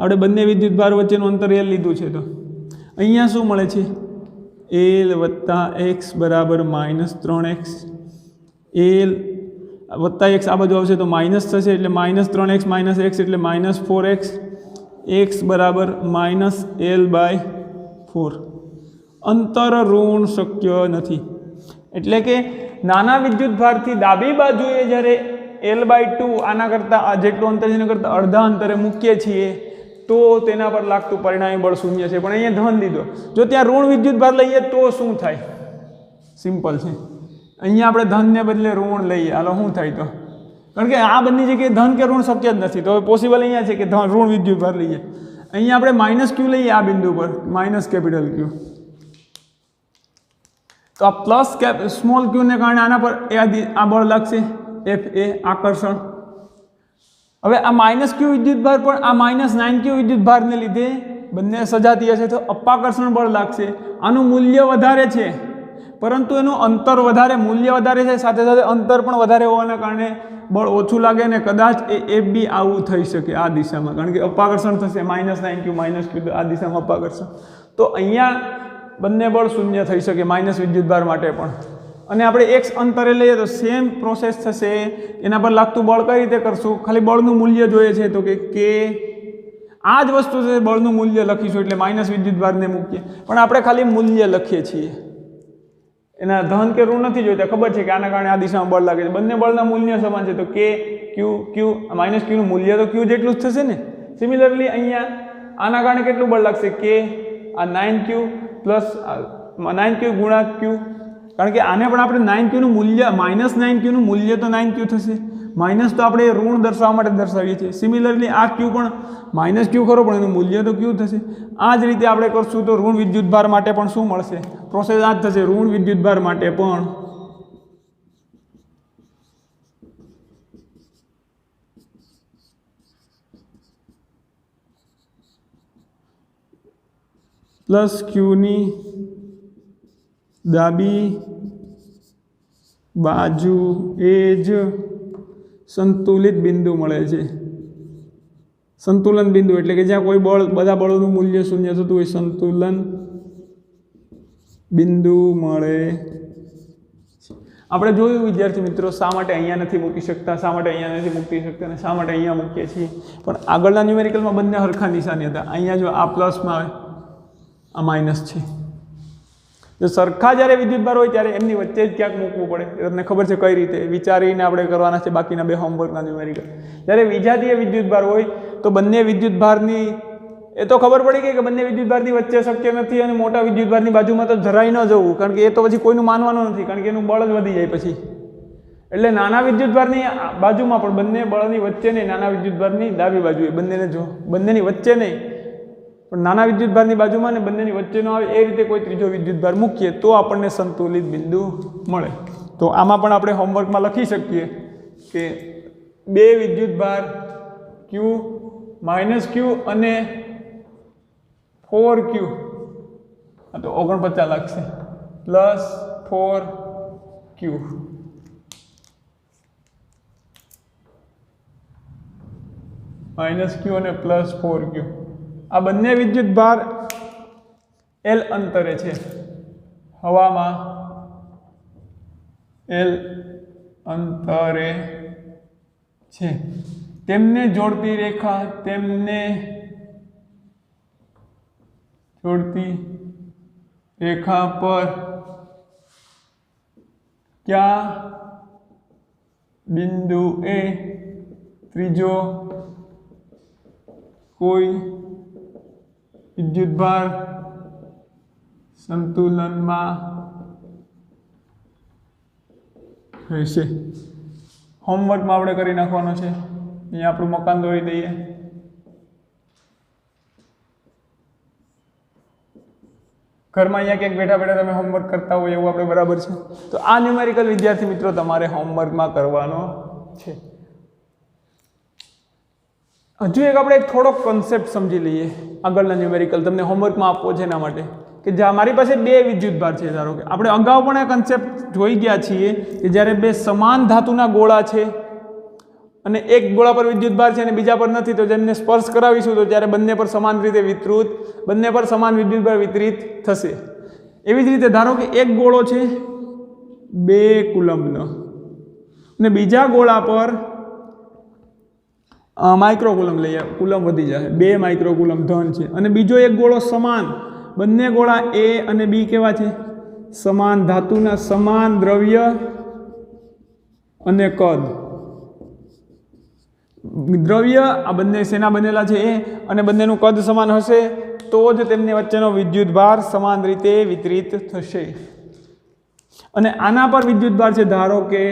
A: આપણે બંને વિદ્યુતભાર વચ્ચેનું અંતર L લીધું છે. તો અહીંયા શું મળે છે, L + x બરાબર -3x, L + x આ બધું આવશે તો માઇનસ થશે, એટલે -3x - x એટલે -4x, x બરાબર -L/4. અંતર ઋણ શક્ય નથી. એટલે કે નાના વિદ્યુતભારથી ડાબી બાજુએ જ્યારે L/2 આના કરતાં જેટલું અંતર છે એના કરતાં અડધા અંતરે મૂકીએ છીએ તો તેના પર લાગતું પરિણામી બળ શૂન્ય છે, પણ અહીંયા ધન લીધો. જો ત્યાં ઋણ વિદ્યુતભાર લઈએ તો શું થાય? સિમ્પલ છે. અહીંયા આપણે ધનને બદલે ઋણ લઈએ, હાલો શું થાય? તો કારણ કે આ બંને જગ્યાએ ધન કે ઋણ શક્ય જ નથી, તો પોસિબલ અહીંયા છે કે ઋણ વિદ્યુતભાર લઈએ. અહીંયા આપણે માઇનસ ક્યુ લઈએ આ બિંદુ પર, માઇનસ કેપિટલ ક્યુ. તો આ પ્લસ સ્મોલ ક્યુને કારણે આના પર આ બળ લાગશે, એફ એ આકર્ષણ. હવે આ માઇનસ ક્યુ વિદ્યુતભાર પણ આ માઇનસ 9 ક્યુ વિદ્યુતભારને લીધે બંને સજાતીય છે, તો અપાકર્ષણ બળ લાગશે. આનું મૂલ્ય વધારે છે, પરંતુ એનું અંતર વધારે, મૂલ્ય વધારે છે, સાથે સાથે અંતર પણ વધારે હોવાના કારણે બળ ઓછું લાગે અને કદાચ એ એફ બી આવું થઈ શકે આ દિશામાં, કારણ કે અપાકર્ષણ થશે -9 ક્યુ આ દિશામાં અપાકર્ષણ. તો અહીંયા બંને બળ શૂન્ય થઈ શકે માઇનસ વિદ્યુતભાર માટે પણ. અને આપણે x અંતરે લઈએ તો સેમ પ્રોસેસ થશે. એના પર લાગતું બળ કઈ રીતે કરશું? ખાલી બળનું મૂલ્ય જોઈએ છે, તો કે આ જ વસ્તુ છે, બળનું મૂલ્ય લખીશું એટલે માઇનસ વિદ્યુતભારને મૂકીએ, પણ આપણે ખાલી મૂલ્ય લખીએ છીએ, એના ધન કે ઋણ નથી જોઈતા. ખબર છે કે આના કારણે આ દિશામાં બળ લાગે છે, બંને બળના મૂલ્ય સમાન છે, તો કે ક્યુ માઇનસ ક્યુનું મૂલ્ય તો ક્યુ જેટલું જ થશે ને. સિમિલરલી અહીંયા આના કારણે કેટલું બળ લાગશે? કે આ 9 ક્યુ પ્લસ 9 ક્યુ ગુણા ક્યુ, કારણ કે આને પણ આપણે 9 ક્યુનું મૂલ્ય -9 ક્યુનું મૂલ્ય તો 9 ક્યુ થશે, માઇનસ તો આપણે ઋણ દર્શાવવા માટે દર્શાવીએ છીએ. સિમિલરલી આ ક્યુ પણ માઇનસ ક્યુ ખરો, પણ એનું મૂલ્ય તો ક્યુ થશે. આ જ રીતે આપણે કરશું તો ઋણ વિદ્યુતભાર માટે પણ શું મળશે? પ્રોસેસ આ જ થશે. ઋણ વિદ્યુતભાર માટે પણ પ્લસ ક્યુની ડાબી બાજુ એ જ સંતુલિત બિંદુ મળે છે. સંતુલન બિંદુ એટલે કે જ્યાં કોઈ બળ, બધા બળોનું મૂલ્ય શૂન્ય થતું હોય, સંતુલન બિંદુ મળે. આપણે જોયું વિદ્યાર્થી મિત્રો, શા માટે અહીંયા નથી મૂકી શકતા, શા માટે અહીંયા નથી મૂકી શકતા અને શા માટે અહીંયા મૂકીએ છીએ. પણ આગળના ન્યુમેરિકલમાં બંને સરખા નિશાની હતા. અહીંયા જો આ પ્લસમાં આવે, આ માઇનસ છે. જો સરખા જ્યારે વિદ્યુતભાર હોય ત્યારે એમની વચ્ચે જ ક્યાંક મૂકવું પડે. તમને ખબર છે કઈ રીતે? વિચારીને આપણે કરવાના છે બાકીના બે હોમવર્કના ન્યુમેરિકલ. જ્યારે વિજાતીય વિદ્યુતભાર હોય તો બંને વિદ્યુતભારની એ તો ખબર પડી ગઈ કે બંને વિદ્યુતભારની વચ્ચે શક્ય નથી, અને મોટા વિદ્યુતભારની બાજુમાં તો જરાય ન જવું, કારણ કે એ તો પછી કોઈનું માનવાનું નથી, કારણ કે એનું બળ જ વધી જાય પછી. એટલે નાના વિદ્યુતભારની બાજુમાં પણ બંને બળની વચ્ચે નહીં, નાના વિદ્યુતભારની ડાબી બાજુએ, બંનેને જો બંનેની વચ્ચે નહીં, પણ નાના વિદ્યુતભારની બાજુમાં ને બંનેની વચ્ચે ન આવે એ રીતે કોઈ ત્રીજો વિદ્યુતભાર મૂકીએ તો આપણને સંતુલિત બિંદુ મળે. તો આમાં પણ આપણે હોમવર્કમાં લખી શકીએ કે બે વિદ્યુતભાર ક્યુ -ક્યુ અને 4Q, તો 49 લાગશે, પ્લસ 4Q. -Q અને પ્લસ 4Q. આ બંને વિદ્યુતભાર L અંતરે છે, હવામાં L અંતરે છે. તેમને જોડતી રેખા, તેમને જોડતી રેખા પર કયા બિંદુએ ત્રીજો કોઈ વિદ્યુતભાર સંતુલનમાં રહેશે. હોમવર્કમાં આપણે કરી નાખવાનો છે. અહીંયા આપણું મકાન દોરી દઈએ. ઘરમાં અહીંયા ક્યાંક બેઠા બેઠા તમે હોમવર્ક કરતા હોય એવું આપણે બરાબર છે. તો આ ન્યુમેરિકલ વિદ્યાર્થી મિત્રો તમારે હોમવર્કમાં કરવાનો છે. હજુ એક આપણે થોડોક કોન્સેપ્ટ સમજી લઈએ. આગળના ન્યુમેરિકલ તમને હોમવર્કમાં આપવો છે એના માટે કે જ્યાં મારી પાસે બે વિદ્યુતભાર છે. ધારો કે આપણે અગાઉ પણ આ કોન્સેપ્ટ જોઈ ગયા છીએ કે જ્યારે બે સમાન ધાતુના ગોળા છે અને એક ગોળા પર વિદ્યુતભાર છે અને બીજા પર નથી, તો જેમને સ્પર્શ કરાવીશું તો ત્યારે બંને પર સમાન રીતે બંને પર સમાન વિદ્યુતભાર વિતરિત થશે. એવી જ રીતે ધારો કે એક ગોળો છે 2 કુલમ્બનો અને બીજા ગોળા પર માઇક્રો કુલમ લઈએ, કુલમ વધી જાય, 2 માઇક્રો કુલમ ધન છે, અને બીજો એક ગોળો સમાન, બંને ગોળા A અને B કેવા છે? સમાન ધાતુના, સમાન દ્રવ્ય અને કદ. દ્રવ્ય આ બંને શેના બનેલા છે એ, અને બંનેનું કદ સમાન હશે તો જ તેમની વચ્ચેનો વિદ્યુતભાર સમાન રીતે વિતરિત થશે. અને આના પર વિદ્યુતભાર છે ધારો કે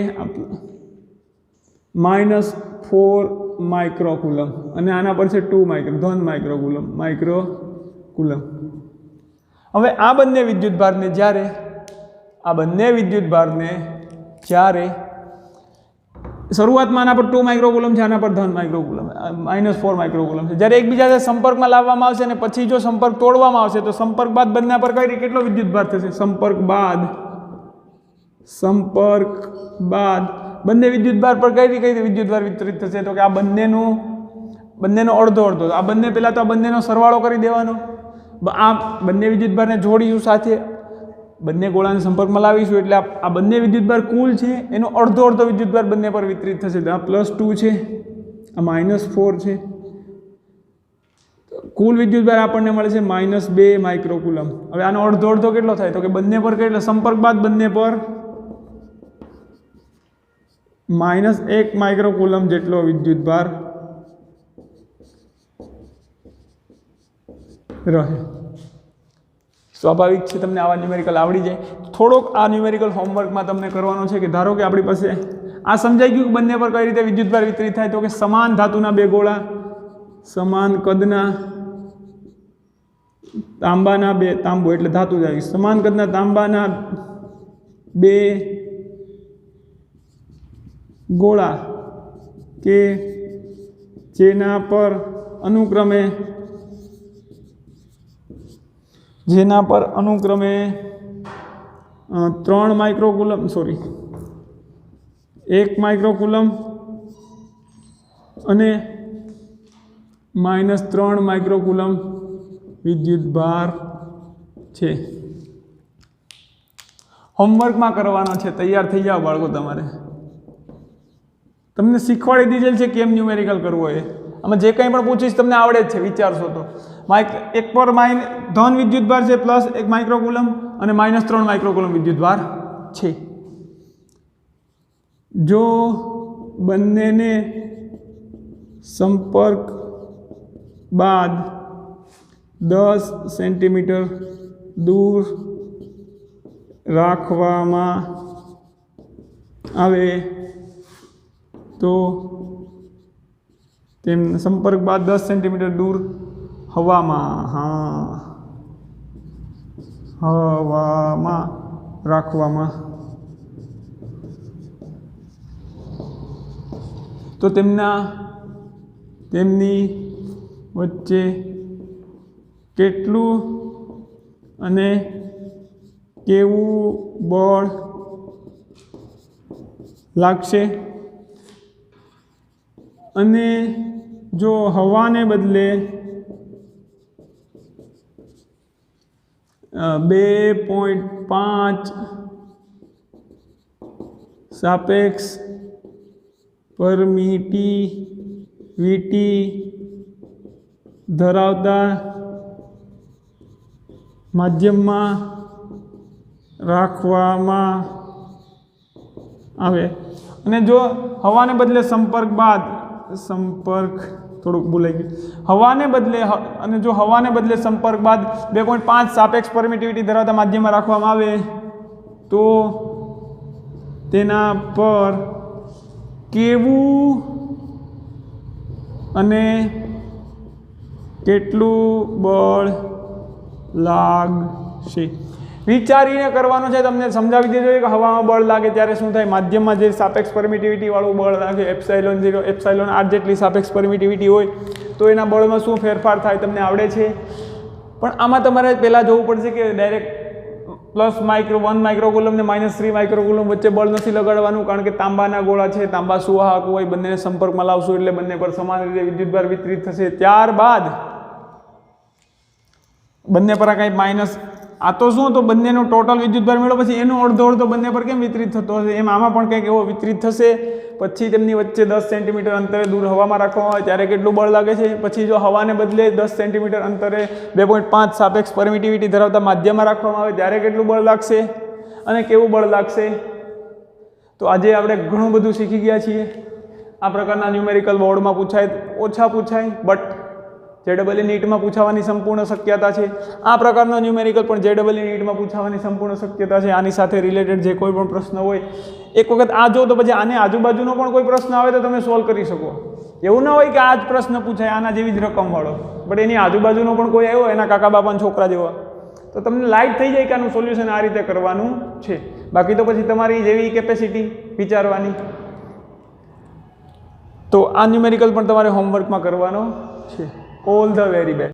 A: -4 માઇક્રોકુલમ અને આના પર છે 2 ધન માઇક્રોકુલમ. હવે આ બંને વિદ્યુતભારને જ્યારે શરૂઆતમાં આના પર 2 માઇક્રોકુલમ છે, આના પર ધન માઇક્રોકુલમ -4 માઇક્રોકુલમ છે. જ્યારે એકબીજા સાથે સંપર્કમાં લાવવામાં આવશે અને પછી જો સંપર્ક તોડવામાં આવશે તો સંપર્ક બાદ બંને પર કેટલો વિદ્યુતભાર થશે? સંપર્ક બાદ બંને વિદ્યુતભાર પર કઈ રીતે વિદ્યુતભાર વિતરિત થશે? તો કે આ બંનેનો અડધો. આ બંને પહેલાં તો આ બંનેનો સરવાળો કરી દેવાનો. આ બંને વિદ્યુતભારને જોડીશું સાથે, બંને ગોળાને સંપર્કમાં લાવીશું એટલે આ બંને વિદ્યુતભાર કુલ છે એનો અડધો વિદ્યુતભાર બંને પર વિતરિત થશે. તો આ +2 છે, આ -4 છે. કુલ વિદ્યુતભાર આપણને મળે છે -2 માઇક્રોકુલમ. હવે આનો અડધો કેટલો થાય? તો કે બંને પર કેટલો સંપર્ક બાદ બંને પર -1 માઇક્રોકુલમ જેટલો વિદ્યુતભાર રહે. સ્વાભાવિક છે તમને આવા ન્યુમેરિકલ આવડી જાય. થોડોક આ ન્યુમેરિકલ હોમવર્કમાં તમને કરવાનો છે કે ધારો કે આપણી પાસે આ સમજાઈ ગયું કે બંને પર કઈ રીતે વિદ્યુતભાર વિતરિત થાય. તો કે સમાન ધાતુના બે ગોળા, સમાન કદના તાંબુ એટલે ધાતુ જ આવી, સમાન કદના તાંબાના બે ગોળા કે જેના પર અનુક્રમે 1 માઇક્રોકુલમ અને -3 માઇક્રોકુલમ વિદ્યુતભાર છે. હોમવર્કમાં કરવાનો છે, તૈયાર થઈ જાઓ બાળકો. તમને શીખવાડી દીધેલ છે કેમ ન્યુમેરિકલ કરવો એ. આમાં જે કંઈ પણ પૂછીશ તમને આવડે જ છે, વિચારશો તો. એક પર ધન વિદ્યુતભાર છે +1 માઇક્રોકુલમ અને -3 માઇક્રોકુલમ વિદ્યુતભાર છે. જો બંનેને સંપર્ક બાદ 10 સેન્ટીમીટર દૂર રાખવામાં આવે તો તેમ સંપર્ક બાદ 10 સેન્ટીમીટર દૂર હવામાં રાખવામાં તો તેમની વચ્ચે કેટલું અને કેવું બળ લાગશે? અને જો હવાને બદલે 2.5 સાપેક્ષ પરમિટિવિટી ધરાવતા માધ્યમમાં રાખવામાં આવે અને જો હવાને બદલે હવાને બદલે સંપર્ક બાદ 2.5 સાપેક્ષ પરમિટિવિટી ધરાવતા માધ્યમમાં રાખવામાં આવે તો તેના પર કેવું અને કેટલું બળ લાગશે? વિચારીને કરવાનું છે. તમને સમજાવી દીધું કે હવામાં બળ લાગે ત્યારે શું થાય, માધ્યમમાં જે સાપેક્ષ પરમિટિવિટી વાળું બળ લાગે એપ્સાઇલોન r જેટલી સાપેક્ષ પરમિટિવિટી હોય તો એના બળમાં શું ફેરફાર થાય તમને આવડે છે. પણ આમાં તમારે પહેલાં જોવું પડશે કે ડાયરેક્ટ +1 માઇક્રોકુલમ ને -3 માઇક્રોકુલમ વચ્ચે બળ નથી લગાડવાનું, કારણ કે તાંબાના ગોળા છે, તાંબા સુવાહક હોય, બંનેને સંપર્કમાં લાવશું એટલે બંને પર સમાન રીતે વિદ્યુતભાર વિતરિત થશે. ત્યારબાદ બંને પર કંઈ માઇનસ આ તો શું તો બંનેનો ટોટલ વિદ્યુતભાર મેળવો પછી એનો અડધો બંને પર કેમ વિતરિત થતો હશે એમ આમાં પણ કંઈક એવો વિતરિત થશે. પછી તેમની વચ્ચે 10 સેન્ટીમીટર અંતરે દૂર હવામાં રાખવામાં આવે ત્યારે કેટલું બળ લાગે છે. પછી જો હવાને બદલે 10 સેન્ટીમીટર અંતરે 2.5 સાપેક્ષ પરમિટિવિટી ધરાવતા માધ્યમમાં રાખવામાં આવે ત્યારે કેટલું બળ લાગશે અને કેવું બળ લાગશે. તો આજે આપણે ઘણું બધું શીખી ગયા છીએ. આ પ્રકારના ન્યુમેરિકલ બોર્ડમાં પૂછાય ઓછા પૂછાય, બટ JEE નીટમાં પૂછાવાની સંપૂર્ણ શક્યતા છે. આ પ્રકારના ન્યુમેરિકલ પણ JEE નીટમાં પૂછાવાની સંપૂર્ણ શક્યતા છે. આની સાથે રિલેટેડ જે કોઈ પણ પ્રશ્ન હોય એક વખત આ જો, તો પછી આને આજુબાજુનો પણ કોઈ પ્રશ્ન આવે તો તમે સોલ્વ કરી શકો. એવું ના હોય કે આ જ પ્રશ્ન પૂછાય આના જેવી જ રકમવાળો, બટ એની આજુબાજુનો પણ કોઈ આવ્યો એના કાકા બાપાના છોકરા જેવા, તો તમને લાઈટ થઈ જાય કે આનું સોલ્યુશન આ રીતે કરવાનું છે. બાકી તો પછી તમારી જેવી કેપેસિટી વિચારવાની. તો આ ન્યુમેરિકલ પણ તમારે હોમવર્કમાં કરવાનો છે. All the very best.